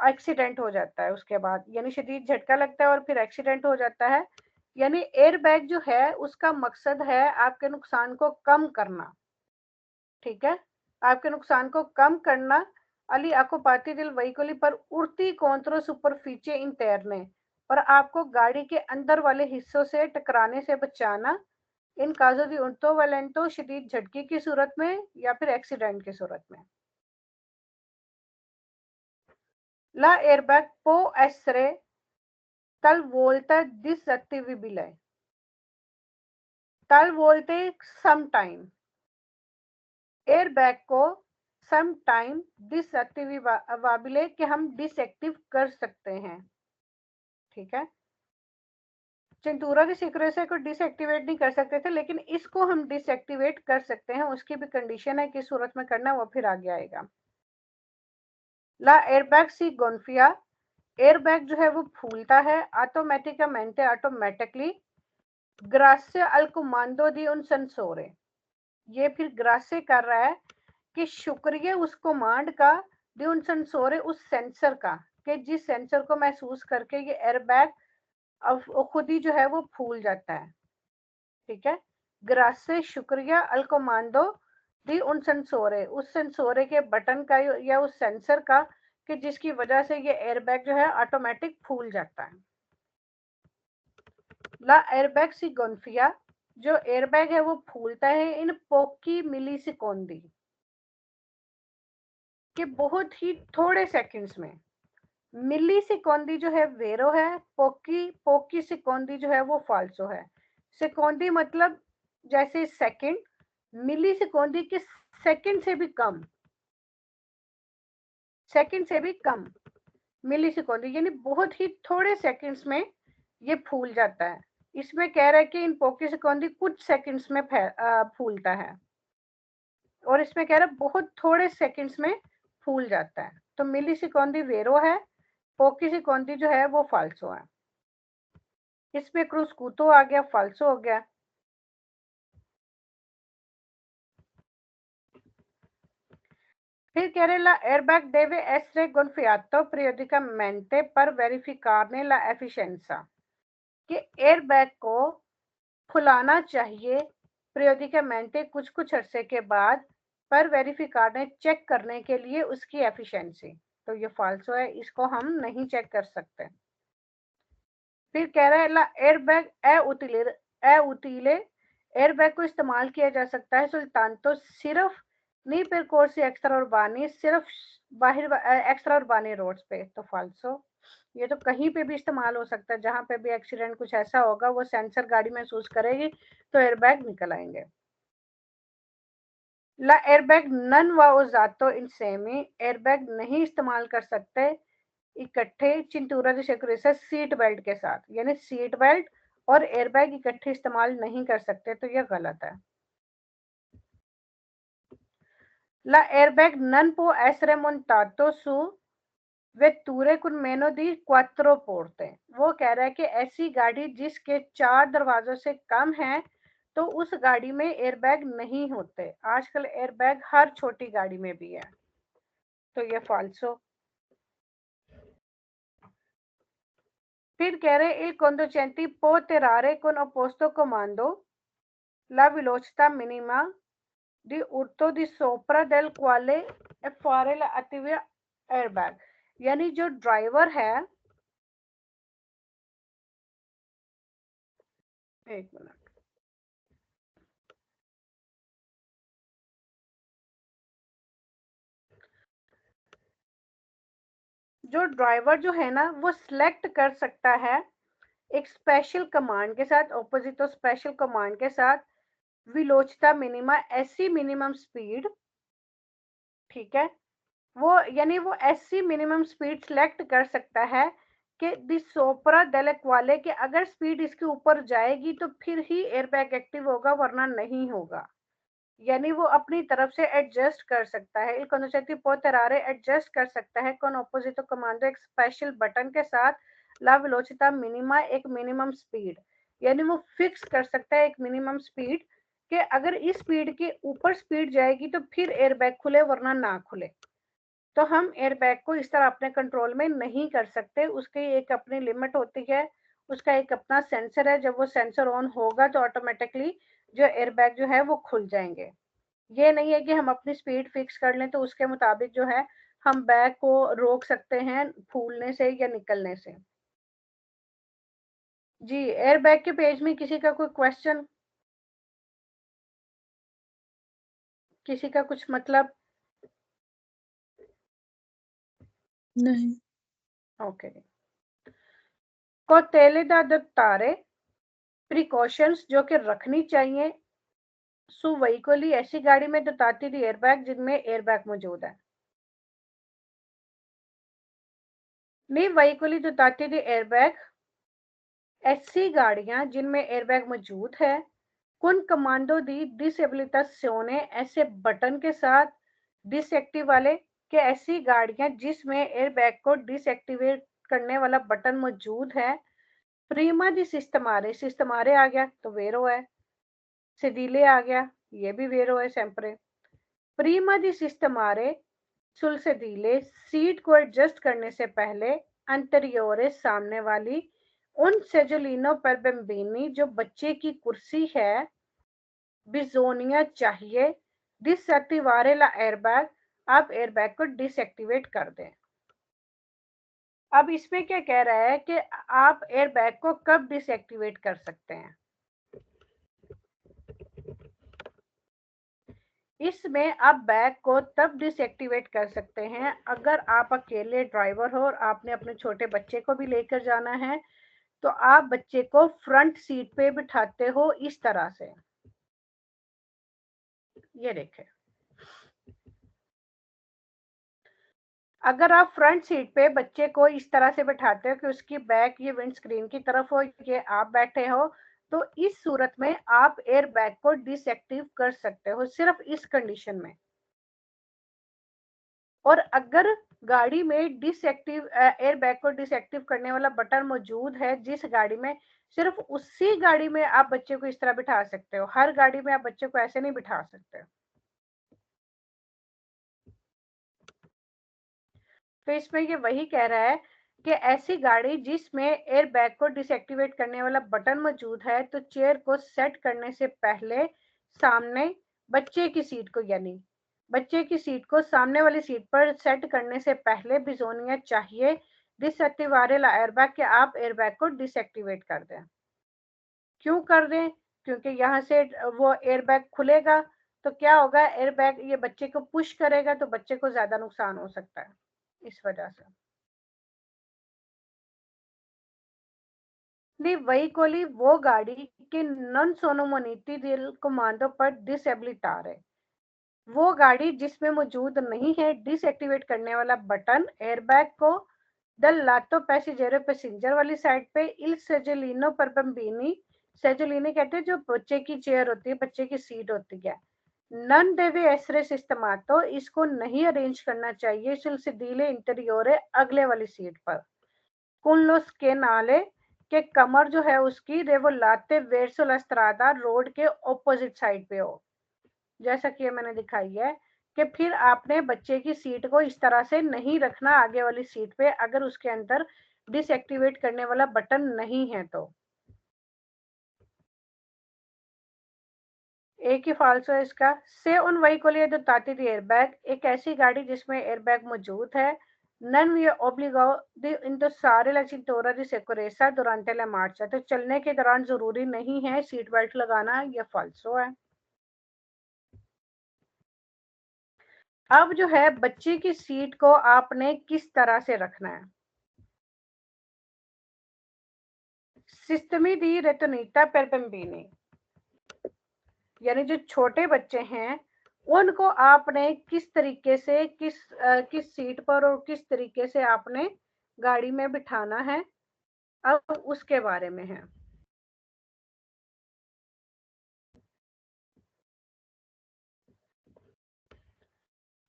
एक्सीडेंट हो जाता है उसके बाद, यानी शदीद झटका लगता है और फिर एक्सीडेंट हो जाता है। यानी एयर बैग जो है उसका मकसद है आपके नुकसान को कम करना, ठीक है, आपके नुकसान को कम करना। अली आपको पाती दिल वहीकली पर उड़ती कौंतरो सुपरफीचे इन तैरने, और आपको गाड़ी के अंदर वाले हिस्सों से टकराने से बचाना, इन काजो दी उल्टो वालेंटो, शदीद झटके की सूरत में या फिर एक्सीडेंट की सूरत में। La airbag può essere talvolta disattivabile. Talvolta sometime. Airbag को सम टाइम डिसएक्टिवेबल कि हम डिसएक्टिव कर सकते हैं। ठीक है, चिंतूरा की सिक्योरिटी को डिसएक्टिवेट नहीं कर सकते थे, लेकिन इसको हम डिसएक्टिवेट कर सकते हैं। उसकी भी कंडीशन है किस सूरत में करना है, वो फिर आगे आएगा। ला एयरबैग सी गोन्फिया, एयरबैग जो है वो फूलता है ऑटोमेटिकamente ऑटोमेटिकली ग्रास्य अल comando di un sensore। ये फिर ग्रास्य कर रहा है कि शुक्रिया उस कमांड का, दी उन सेंसोरे उस सेंसर का, कि जिस सेंसर को महसूस करके ये एयरबैग अब खुद ही जो है वो फूल जाता है। ठीक है, ग्रासे शुक्रिया अल कमांडो दी उन सेंसोरे, उस सेंसोरे के बटन का या उस सेंसर का, कि जिसकी वजह से ये एयरबैग जो है ऑटोमेटिक फूल जाता है। ला एयरबैग सी गोन्फिया, जो एयरबैग है वो फूलता है इन पोकी मिली सिकोंदी, कि बहुत ही थोड़े सेकंड्स में। मिली सिकोंदी जो है वेरो है, पोकी पोकी सिकोंदी जो है वो फाल्सो है। सिकोंदी मतलब जैसे सेकंड, मिली सिकोंदी के सेकंड से भी कम, सेकंड से भी कम मिली सिकोंदी, यानी बहुत ही थोड़े सेकंड्स में ये फूल जाता है। इसमें कह रहा है कि इन पोकी सिकोंदी कुछ सेकंड्स में फूलता है, और इसमें कह रहा है बहुत थोड़े सेकंड्स में फूल जाता है। तो मिली सिकोंदी वेरो है, पोकी सिकोंदी जो है वो फाल्सो है। इसमें क्रूस्कूतो आ गया, फाल्सो हो गया। फिर कह रहे ला airbag deve essere gonfiato periodicamente per verificarne la efficienza, कि एयरबैग को खुलाना चाहिए periodicamente कुछ कुछ अरसे के बाद, पर वेरिफिकारने चेक करने के लिए उसकी एफिशिएंसी। तो ये फाल्सो है, इसको हम नहीं चेक कर सकते। फिर कह रहा है ला एयरबैग ए उतीले, एयरबैग को इस्तेमाल किया जा सकता है सुल्तान तो सिर्फ नी पर कोर्स एक्स्ट्रा उर्बानी, सिर्फ बाहर एक्स्ट्रा उर्बानी रोड्स पे। तो फाल्सो, ये तो कहीं पे भी इस्तेमाल हो सकता है, जहां पे भी एक्सीडेंट कुछ ऐसा होगा, वो सेंसर गाड़ी महसूस करेगी तो एयरबैग निकल आएंगे। ला एयरबैग नन व उजातो इंसेमी, एयरबैग नहीं इस्तेमाल कर सकते इकट्ठे चिंतूरा की सिक्योरिटी सीट बेल्ट के साथ, यानी सीट बेल्ट और एयरबैग इकट्ठे इस्तेमाल नहीं कर सकते, तो यह गलत है। ला एयरबैग नन पो एसरे montato su vetture con meno di quattro porte, वो कह रहा है कि ऐसी गाड़ी जिसके 4 दरवाजों से कम है, तो उस गाड़ी में एयरबैग नहीं होते। आजकल एयरबैग हर छोटी गाड़ी में भी है, तो ये फाल्सो। फिर कह रहे il conducente può tirare con opposto comando la velocità minima di urto di sopra del quale è fare l'attiva airbag, यानी जो ड्राइवर है, एक मिनट, जो ड्राइवर जो है ना वो सिलेक्ट कर सकता है एक स्पेशल कमांड के साथ, ऑपोजिट स्पेशल कमांड के साथ, विलोचिता मिनिमा, ऐसी मिनिमम स्पीड। ठीक है, वो यानी वो ऐसी मिनिमम स्पीड सिलेक्ट कर सकता है कि दिसोपरा डेलेक वाले के अगर स्पीड इसके ऊपर जाएगी तो फिर ही एयरबैग एक्टिव होगा, वरना नहीं होगा। यानी वो अपनी तरफ से एडजस्ट कर सकता है। il conducente può tirare adjust कर सकता है con opposito comando एक स्पेशल बटन के साथ ला वेलोसिटा मिनिमा, एक मिनिमम स्पीड, यानी वो फिक्स कर सकता है एक मिनिमम स्पीड कि अगर इस स्पीड के ऊपर स्पीड जाएगी तो फिर एयरबैग खुले, वरना ना खुले। तो हम एयरबैग को इस तरह अपने कंट्रोल में नहीं कर सकते, उसकी एक अपनी लिमिट होती है, उसका एक अपना सेंसर है। जब वो सेंसर ऑन होगा तो ऑटोमेटिकली जो एयरबैग जो है वो खुल जाएंगे। ये नहीं है कि हम अपनी स्पीड फिक्स कर लें तो उसके मुताबिक जो है हम बैग को रोक सकते हैं फूलने से या निकलने से। जी, एयरबैग के पेज में किसी का कोई क्वेश्चन, किसी का कुछ मतलब? नहीं। ओके, कौतेले दा दत्तारे प्रिकॉशंस जो कि रखनी चाहिए सु व्हीकली ऐसी गाड़ी में दोताती थी एयरबैग जिनमें एयरबैग मौजूद है। नहीं व्हीकली दोताती थी एयरबैग ऐसी गाड़ियां जिनमें एयरबैग मौजूद है कुन कमांडो दी डिसेबिलिटाzione ऐसे बटन के साथ डिसएक्टिव वाले कि ऐसी गाड़ियां जिसमें एयरबैग को डिसएक्टिवेट करने वाला बटन मौजूद है। प्रीमा दी सिस्टमारे आ गया तो वेरो है। सेडीले आ गया ये भी वेरो है सेम्परे। प्रीमा दी सिस्टमारे सुल सेडीले सीट को एडजस्ट करने से पहले अंतरियोरे सामने वाली उन सेजोलिनो पर बम्बीनी जो बच्चे की कुर्सी है बिजोनिया चाहिए डिसएक्टिवारे ला एयरबैग। आप एयरबैग को डिसएक्टिवेट कर दें। अब इसमें क्या कह रहा है कि आप एयरबैग को कब डिसएक्टिवेट कर सकते हैं। इसमें आप बैग को तब डिसएक्टिवेट कर सकते हैं अगर आप अकेले ड्राइवर हो और आपने अपने छोटे बच्चे को भी लेकर जाना है तो आप बच्चे को फ्रंट सीट पे बिठाते हो इस तरह से। ये देखें, अगर आप फ्रंट सीट पे बच्चे को इस तरह से बैठाते हो कि उसकी बैक ये विंड स्क्रीन की तरफ हो, ये आप बैठे हो, तो इस सूरत में आप एयर बैग को डिसएक्टिव कर सकते हो सिर्फ इस कंडीशन में। और अगर गाड़ी में डिसएक्टिव एयर बैग को डिसएक्टिव करने वाला बटन मौजूद है जिस गाड़ी में, सिर्फ उसी गाड़ी में आप बच्चे को इस तरह बिठा सकते हो, हर गाड़ी में आप बच्चे को ऐसे नहीं बिठा सकते। तो इसमें ये वही कह रहा है कि ऐसी गाड़ी जिसमें एयर बैग को डिसएक्टिवेट करने वाला बटन मौजूद है तो चेयर को सेट करने से पहले सामने बच्चे की सीट को यानी बच्चे की सीट को सामने वाली सीट पर सेट करने से पहले बिजोनिया चाहिए डिसएक्टिवारे ला एयरबैग कि आप एयरबैग को डिसएक्टिवेट कर दें। क्यों कर दें? क्योंकि यहाँ से वो एयरबैग खुलेगा तो क्या होगा, एयरबैग ये बच्चे को पुश करेगा तो बच्चे को ज्यादा नुकसान हो सकता है इस वजह से। दी veicoli वो गाड़ी कि non sono muniti del comando पर डिसेबिलिटार है, वो गाड़ी जिसमें मौजूद नहीं है डिसएक्टिवेट करने वाला बटन एयरबैग को द लातो पैसेंजर पैसेंजर वाली साइड पे इल सेजोलिनो पर बम्बीनी। सेजोलिनी कहते हैं जो बच्चे की चेयर होती है, बच्चे की सीट होती है। नन देवे एसरे सिस्टमातो इसको नहीं अरेंज करना चाहिए सुल सिडीले इंटीरियोरे अगले वाली सीट पर। कुल्लोस के नाले के कमर जो है उसकी रेवोलाते वेरसो लस्त्रादा रोड के ऑपोजिट साइड पे हो, जैसा कि मैंने दिखाई है कि फिर आपने बच्चे की सीट को इस तरह से नहीं रखना आगे वाली सीट पे अगर उसके अंदर डिसएक्टिवेट करने वाला बटन नहीं है तो। एक ही फाल्सो है इसका। से उन veicoli adottati di airbag एक ऐसी गाड़ी जिसमें एयरबैग मौजूद है। नन वी obbligo di indossare la cintura di sicurezza durante la marcia तो चलने के दौरान जरूरी नहीं है सीट बेल्ट लगाना, यह फाल्सो है। अब जो है बच्चे की सीट को आपने किस तरह से रखना है। सिस्टमी दी रेटोनीटा per bambini यानी जो छोटे बच्चे हैं उनको आपने किस तरीके से किस सीट पर और किस तरीके से आपने गाड़ी में बिठाना है, अब उसके बारे में है।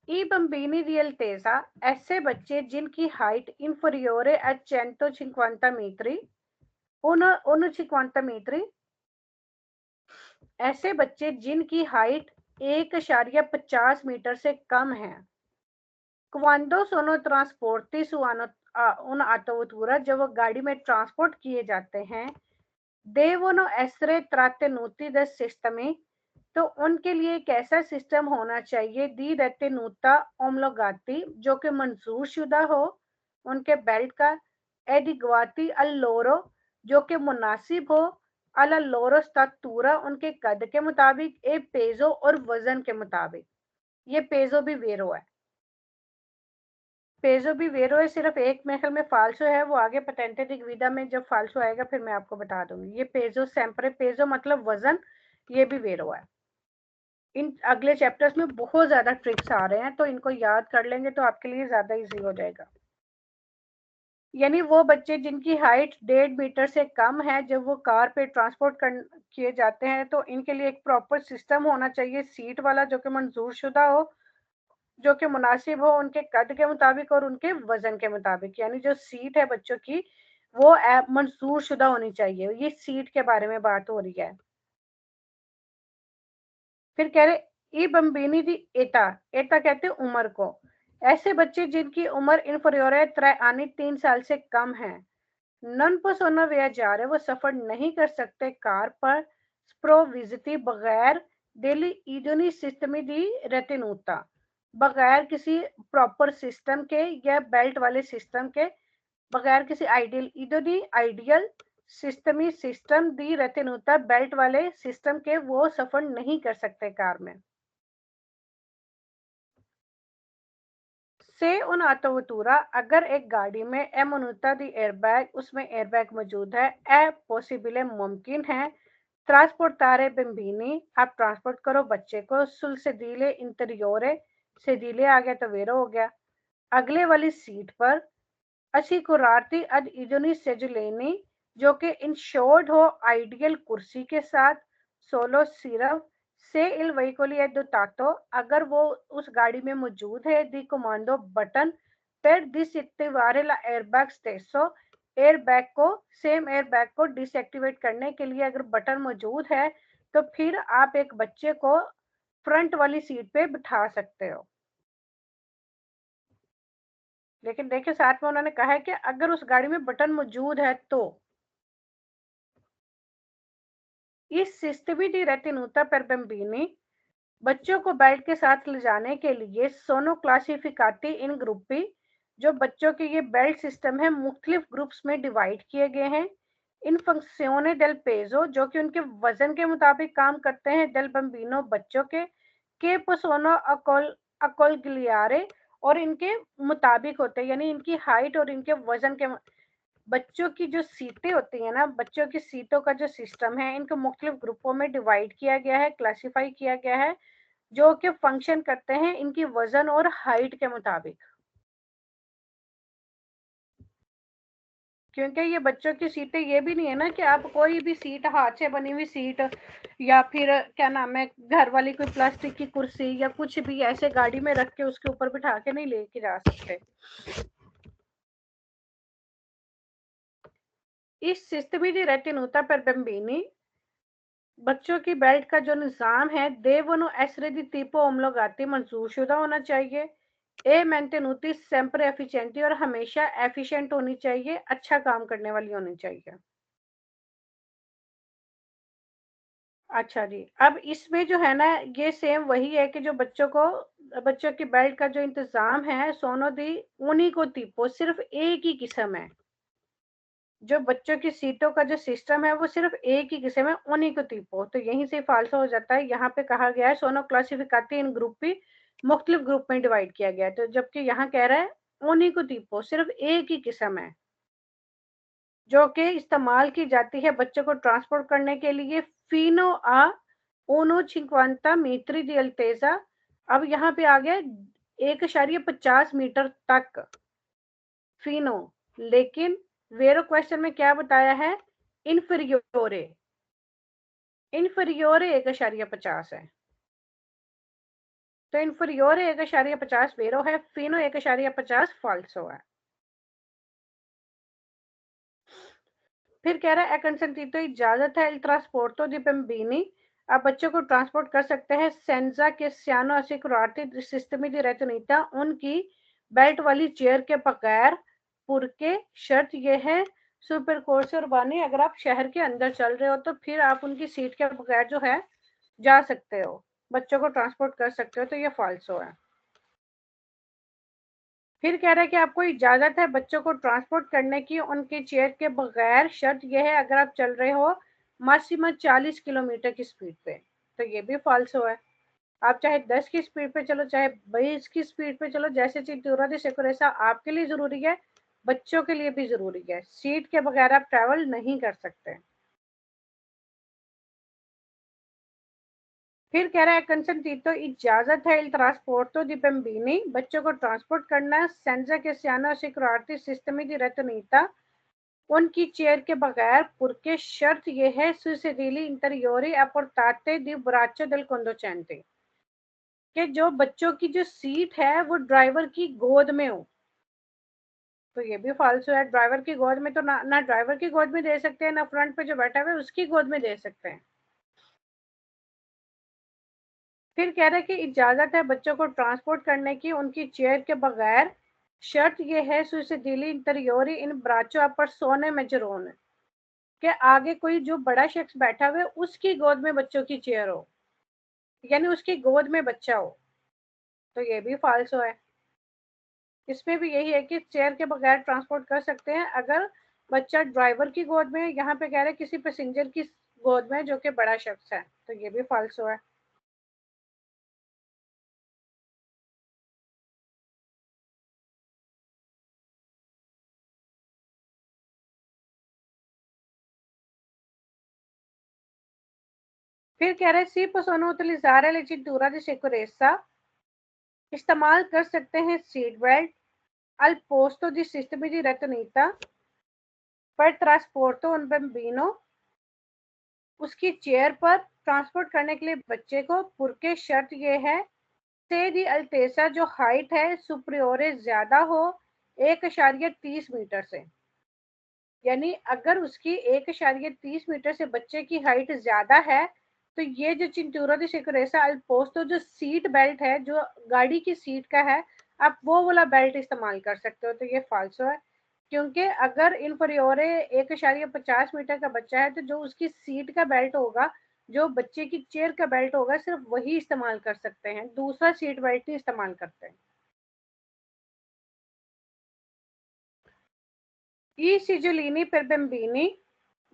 ई बम्बीनी रियल तेजा ऐसे बच्चे जिनकी हाइट इंफरियोरे a 150 मीटरी उन 50 मीटरी, ऐसे बच्चे जिनकी हाइट 1.50 मीटर से कम है। क्वांडो सोनो ट्रांसपोर्टी उन आटोवतूरा जब वो गाड़ी में ट्रांसपोर्ट किए जाते हैं देवोनो एसरे त्रातेनूती द सिस्टमी तो उनके लिए एक ऐसा सिस्टम होना चाहिए दी रहते नूता ओमलोगाती जो कि मंजूर शुदा हो उनके बेल्ट का। एडिग्वाती अल्लोरो जो कि मुनासिब हो, अला लोरो स्तातूरा उनके कद के मुताबिक, ए पेजो और वजन के मुताबिक। ये पेजो भी वेरो है। पेजो भी वेरो है, सिर्फ एक मेरे में फाल्सो है, वो आगे पेटेंटे दी ग्विदा में जब फाल्सो आएगा फिर मैं आपको बता दूंगी। ये पेजो सेम्परे, पेजो मतलब वजन, ये भी वेरो है। इन अगले चैप्टर्स में बहुत ज्यादा ट्रिक्स आ रहे हैं, तो इनको याद कर लेंगे तो आपके लिए ज्यादा इजी हो जाएगा। यानी वो बच्चे जिनकी हाइट 1.5 मीटर से कम है, जब वो कार पे ट्रांसपोर्ट किए जाते हैं तो इनके लिए एक प्रॉपर सिस्टम होना चाहिए सीट वाला, जो कि मंजूर शुदा हो, जो कि मुनासिब हो उनके कद के मुताबिक और उनके वजन के मुताबिक। यानी जो सीट है बच्चों की वो मंजूर शुदा होनी चाहिए। ये सीट के बारे में बात हो रही है। फिर कह रहे ई बम्बिनी दी एटा, एटा कहते हैं उम्र को। ऐसे बच्चे जिनकी उम्र इनफीरियर है 3 साल से कम है, नन पोसोनो वियाजारे, वो सफर नहीं कर सकते कार पर स्प्रोविजिटी, बगैर डेली इडोनी सिस्टमी दी रेटिनूता, बगैर किसी प्रॉपर सिस्टम के या बेल्ट वाले सिस्टम के, बगैर किसी आइडियल इडोनी आइडियल सिस्टमी सिस्टम दी रेटिनूता, बेल्ट वाले सिस्टम के वो सफर नहीं कर सकते कार में। से उन आतोवतूरा, अगर एक गाड़ी में एमोनुता दी एयरबैग, उसमें एयरबैग मौजूद है, ए पॉसिबल मुमकिन है ट्रांसपोर्टारे बम्बीनी, आप ट्रांसपोर्ट करो बच्चे को सुल सेदीले इंटीरियोरे, सेदीले आ गया तो वेरो हो गया, अगले वाली सीट पर असिकुराती अद इजोनी सेजुलेनी, जो कि इंश्योर्ड हो आइडियल कुर्सी के साथ, सोलो सिर्फ से इल वहीकोली एडोटातो, अगर वो उस गाड़ी में मौजूद है, दी कमांडो बटन पर डिसएक्टिवारे ला एयरबैग स्टेसो, एयरबैग को, सेम एयरबैग को डिसएक्टिवेट करने के लिए अगर बटन मौजूद है तो फिर आप एक बच्चे को फ्रंट वाली सीट पे बिठा सकते हो। लेकिन देखिए साथ में उन्होंने कहा है कि अगर उस गाड़ी में बटन मौजूद है तो इस सिस्टमी दी रेटिनूता पर बम्बीनी, बच्चों को बेल्ट के साथ ले जाने के लिए सोनो क्लासिफिकाती इन ग्रुपी, जो बच्चों के ये बेल्ट सिस्टम है मुख्तलिफ ग्रुप्स में डिवाइड किए गए हैं। इन फंक्सियोने डेल पेजो, जो कि उनके वजन के मुताबिक काम करते हैं, डेल बम्बिनो, बच्चों के पोसोनो अकोल अकोल गिलियारे, और इनके मुताबिक होते हैं, यानी इनकी हाइट और इनके वजन के। बच्चों की जो सीटें होती है ना, बच्चों की सीटों का जो सिस्टम है, इनको मुख्तलिफ ग्रुपों में डिवाइड किया गया है, क्लासिफाई किया गया है, जो कि फंक्शन करते हैं इनकी वजन और हाइट के मुताबिक। क्योंकि ये बच्चों की सीटें ये भी नहीं है ना कि आप कोई भी सीट, हाथ से बनी हुई सीट या फिर क्या नाम है घर वाली कोई प्लास्टिक की कुर्सी या कुछ भी ऐसे गाड़ी में रख के उसके ऊपर बिठा के नहीं लेके जा सकते। इस सिस्टम दी रेटिनूता पर बम्बीनी, बच्चों की बेल्ट का जो निज़ाम है देवनो एसरे दी tipo ओमलोगाती, मंजूरशुदा होना चाहिए, ए मेंटेनुती सेम्पर एफिशिएंटी, और हमेशा एफिशिएंट होनी चाहिए, अच्छा काम करने वाली होनी चाहिए। अच्छा जी, अब इसमें जो है ना ये सेम वही है कि जो बच्चों की बेल्ट का जो इंतजाम है सोनो दी उन्हीं को tipo, सिर्फ एक ही किस्म है। जो बच्चों की सीटों का जो सिस्टम है वो सिर्फ एक ही किस्म है, उन्हीं को tipo, तो यहीं से फाल्सो हो जाता है। यहाँ पे कहा गया है सोनो क्लासिफिकाती इन ग्रुप भी मुख्तलिफ ग्रुप में डिवाइड किया गया है, तो जबकि यहाँ कह रहा है उन्हीं को tipo, सिर्फ एक ही किस्म है जो कि इस्तेमाल की जाती है बच्चों को ट्रांसपोर्ट करने के लिए। फीनो आ ओनो छिंक्वांता मीत्री दी अल्तेजा, अब यहाँ पे आ गया 1.50 मीटर तक फीनो, लेकिन वेरो क्वेश्चन में क्या बताया है, इनफीरियोरे, इनफीरियोरे 1.50 है, तो इनफीरियोरे 1.50 वेरो है, फीनो 1.50 फाल्सो है। फिर कह रहा है कंसेंटीतो इजाजत है, ट्रांसपोर्टो दी बम्बीनी, आप बच्चों को ट्रांसपोर्ट कर सकते हैं सेंजा के सियानो असिकुराटी सिस्टमी दी रेतनीता, उनकी बेल्ट वाली चेयर के बगैर, पुरके, शर्त यह है सुपर कोर्स और बानी, अगर आप शहर के अंदर चल रहे हो तो फिर आप उनकी सीट के बगैर जो है जा सकते हो, बच्चों को ट्रांसपोर्ट कर सकते हो, तो ये फाल्सो है। फिर कह रहा है कि आपको इजाजत है बच्चों को ट्रांसपोर्ट करने की उनके चेयर के बगैर, शर्त यह है अगर आप चल रहे हो मैक्सिमम 40 किलोमीटर की स्पीड पे, तो ये भी फाल्सो है। आप चाहे 10 की स्पीड पे चलो, चाहे 20 की स्पीड पे चलो, जैसे चिंटूरा दी सिकुड़ेसा आपके लिए जरूरी है, बच्चों के लिए भी जरूरी है। सीट के बगैर आप ट्रैवल नहीं कर सकते। फिर कह रहा है कंसेंटीतो इजाजत है il trasporto di bambini, बच्चों को ट्रांसपोर्ट करना senza che siano assicurati sistemi di retenita, उनकी चेयर के बगैर, पुरके शर्त ये है sui sedili interiori a portate di braccio del conducente, कि जो बच्चों की जो सीट है वो ड्राइवर की गोद में हो। तो ये भी फालतू है, ड्राइवर की गोद में तो ना ड्राइवर की गोद में दे सकते हैं, ना फ्रंट पे जो बैठा हुआ है उसकी गोद में दे सकते हैं। फिर कह रहे हैं कि इजाजत है बच्चों को ट्रांसपोर्ट करने की उनकी चेयर के बगैर, शर्त ये है सुसिदिली इंटरियोरी इन ब्राचो पर सोने में जरूर के आगे कोई जो बड़ा शख्स बैठा हुआ है उसकी गोद में बच्चों की चेयर हो, यानी उसकी गोद में बच्चा हो। तो ये भी फाल्सो है। इसमें भी यही है कि चेयर के बगैर ट्रांसपोर्ट कर सकते हैं अगर बच्चा ड्राइवर की गोद में, यहाँ पे कह रहे हैं किसी पैसेंजर की गोद में जो कि बड़ा शख्स है, तो ये भी फाल्सो है। फिर कह रहे सी possono utilizzare le cinture di sicurezza, इस्तेमाल कर सकते हैं seat belt al posto di sistemi di retenita per trasporto un bambino, उसकी चेयर पर ट्रांसपोर्ट करने के लिए बच्चे को, पुरके शर्त ये है से दी अल्टेसा जो हाइट है सुप्रियोरे ज्यादा हो 1.30 मीटर से, यानी अगर उसकी 1.30 मीटर से बच्चे की हाइट ज्यादा है तो ये जो चिंटूरो दी सिकुरेसा अल पोस्तो जो सीट बेल्ट है जो गाड़ी की सीट का है, आप वो वाला बेल्ट इस्तेमाल कर सकते हो। तो ये फाल्सो है, क्योंकि अगर इनफरियोरे 1.50 मीटर का बच्चा है तो जो उसकी सीट का बेल्ट होगा, जो बच्चे की चेयर का बेल्ट होगा, सिर्फ वही इस्तेमाल कर सकते हैं, दूसरा सीट बेल्ट नहीं इस्तेमाल करते हैं। ई सिजुलिनी per bambini,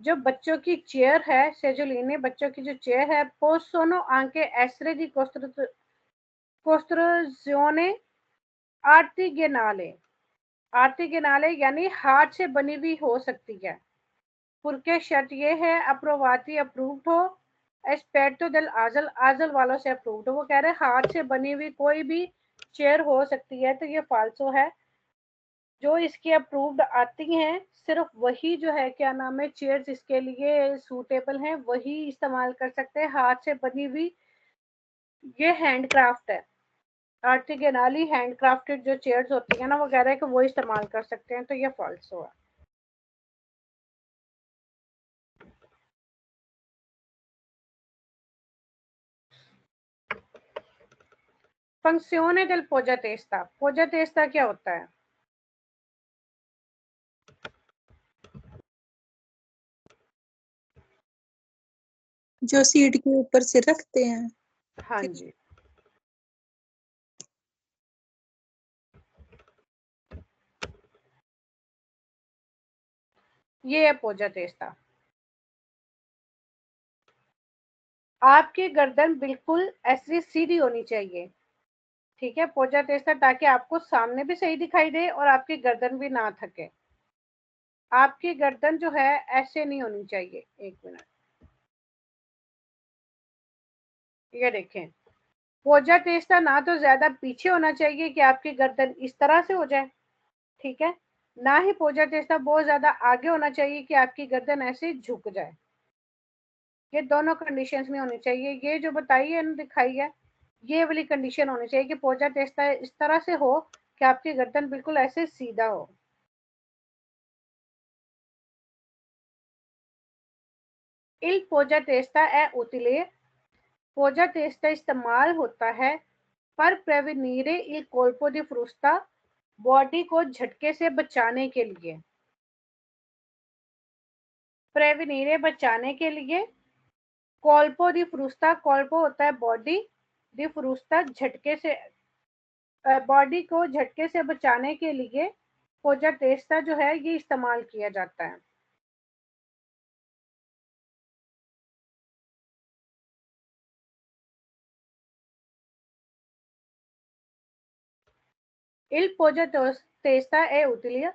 जो बच्चों की चेयर है, सेजुलिनी बच्चों की जो चेयर है, possono anche essere di costruzione artigianale, आर्टिगेनाले यानी हाथ से बनी हुई हो सकती है। पुरके शर्त ये है अप्रोवाती अप्रूव्ड हो, एस्पेक्टो del आजल आजल वालों से अप्रूव्ड हो। वो कह रहे हैं हाथ से बनी हुई कोई भी चेयर हो सकती है, तो ये फाल्सो है। जो इसके अप्रूव्ड आती हैं सिर्फ वही जो है क्या नाम है चेयर्स इसके लिए सूटेबल हैं, वही इस्तेमाल कर सकते हैं, हाथ से बनी हुई। ये हैंडक्राफ्ट है, आर्टिगेनाली हैंडक्राफ्टेड जो चेयर्स होती है ना वगैरह को वो इस्तेमाल कर सकते हैं, तो ये फॉल्सो है। फंक्शने del पोजातेस्ता, पोजातेस्ता क्या होता है? जो सीट के ऊपर से रखते हैं। हाँ जी, ये है पोजातेस्ता। आपकी गर्दन बिल्कुल ऐसी सीधी होनी चाहिए, ठीक है, पोजातेस्ता, ताकि आपको सामने भी सही दिखाई दे और आपकी गर्दन भी ना थके। आपकी गर्दन जो है ऐसे नहीं होनी चाहिए। एक मिनट, ये देखें, पोजा तेस्ता ना तो ज्यादा पीछे होना चाहिए कि आपकी गर्दन इस तरह से हो जाए, ठीक है, ना ही पोजा तेस्ता बहुत ज्यादा आगे होना चाहिए कि आपकी गर्दन ऐसे झुक जाए। ये दोनों कंडीशंस में होनी चाहिए। ये जो बताई है ना, दिखाई है, ये वाली कंडीशन होनी चाहिए कि पोजा तेस्ता इस तरह से हो कि आपकी गर्दन बिल्कुल ऐसे सीधा हो। इल पोजा तेस्ता है उतले, पोजा तेस्ता इस्तेमाल होता है पर प्रेविनीरे इल कोल्पो दी फ्रुस्ता, बॉडी को झटके से बचाने के लिए, प्रेविनीरे बचाने के लिए, कोल्पो दी फ्रुस्ता, कोल्पो होता है बॉडी, दी फ्रुस्ता झटके से, बॉडी को झटके से बचाने के लिए पोजा तेस्ता जो है ये इस्तेमाल किया जाता है। Il potestà è utile,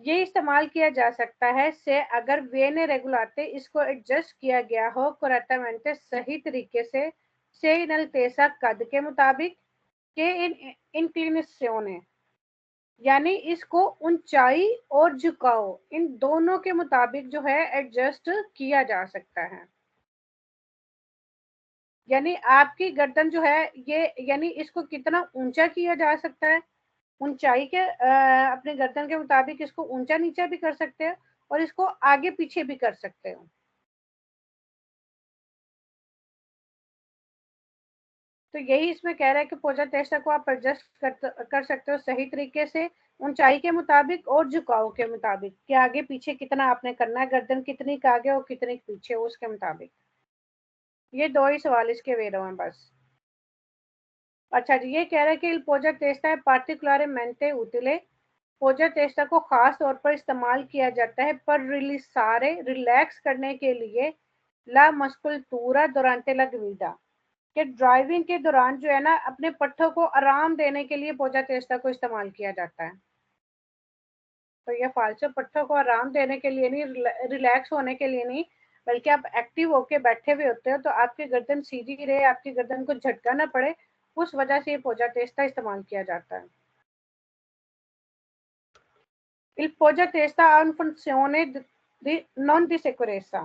ये इस्तेमाल किया जा सकता है से अगर वेने रेगुलाते इसको एडजस्ट किया गया हो correctamente सही तरीके से इन अल्तेसा कद के मुताबिक के इन इंक्लिनेशियोने, यानी इसको ऊंचाई और झुकाव इन दोनों के मुताबिक जो है एडजस्ट किया जा सकता है। यानी आपकी गर्दन जो है ये, यानी इसको कितना ऊंचा किया जा सकता है, ऊंचाई के अपने गर्दन के मुताबिक इसको ऊंचा नीचा भी कर सकते हैं और इसको आगे पीछे भी कर सकते हो। तो यही इसमें कह रहा है कि पोजा टेस्टा को आप एडजस्ट कर सकते हो सही तरीके से ऊंचाई के मुताबिक और झुकाव के मुताबिक कि आगे पीछे कितना आपने करना है, गर्दन कितनी का आगे और कितनी पीछे उसके मुताबिक। ये दो ही सवाल इसके वेरो हैं बस। अच्छा जी, ये कह रहा है कि पोजा टेस्टा है पार्टिकुलरmente utile, पोजा टेस्टा को खास तौर पर इस्तेमाल किया जाता है पर रिलिसारे रिलैक्स करने के लिए ला मस्कुलतूरा दुरांते ला ग्विदा, कि ड्राइविंग के दौरान जो है ना अपने पट्टों को आराम देने के लिए पोजा टेस्टा को इस्तेमाल किया जाता है। तो ये फालसो पट्टों को आराम देने के लिए नहीं, रिलैक्स होने के लिए नहीं, बल्कि आप एक्टिव होके बैठे हुए होते हो तो आपकी गर्दन सीधी रहे, आपकी गर्दन को झटका ना पड़े, उस वजह से ये पोजा टेस्टा इस्तेमाल किया जाता है। Il poggia testa ha una funzione non di sicurezza,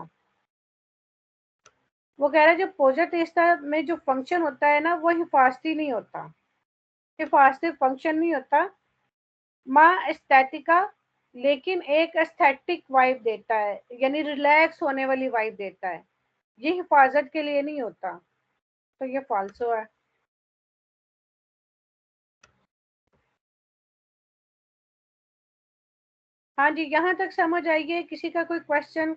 वो कह रहा है जो पोजा टेस्टा में जो फंक्शन होता है ना वो हिफाजती नहीं होता, हिफाजती फंक्शन नहीं होता। माँ एस्थेटिका, लेकिन एक एस्थेटिक वाइब देता है, यानी रिलैक्स होने वाली वाइब देता है, ये हिफाजत के लिए नहीं होता। तो ये फाल्सो है। हाँ जी, यहाँ तक समझ आई है, किसी का कोई क्वेश्चन?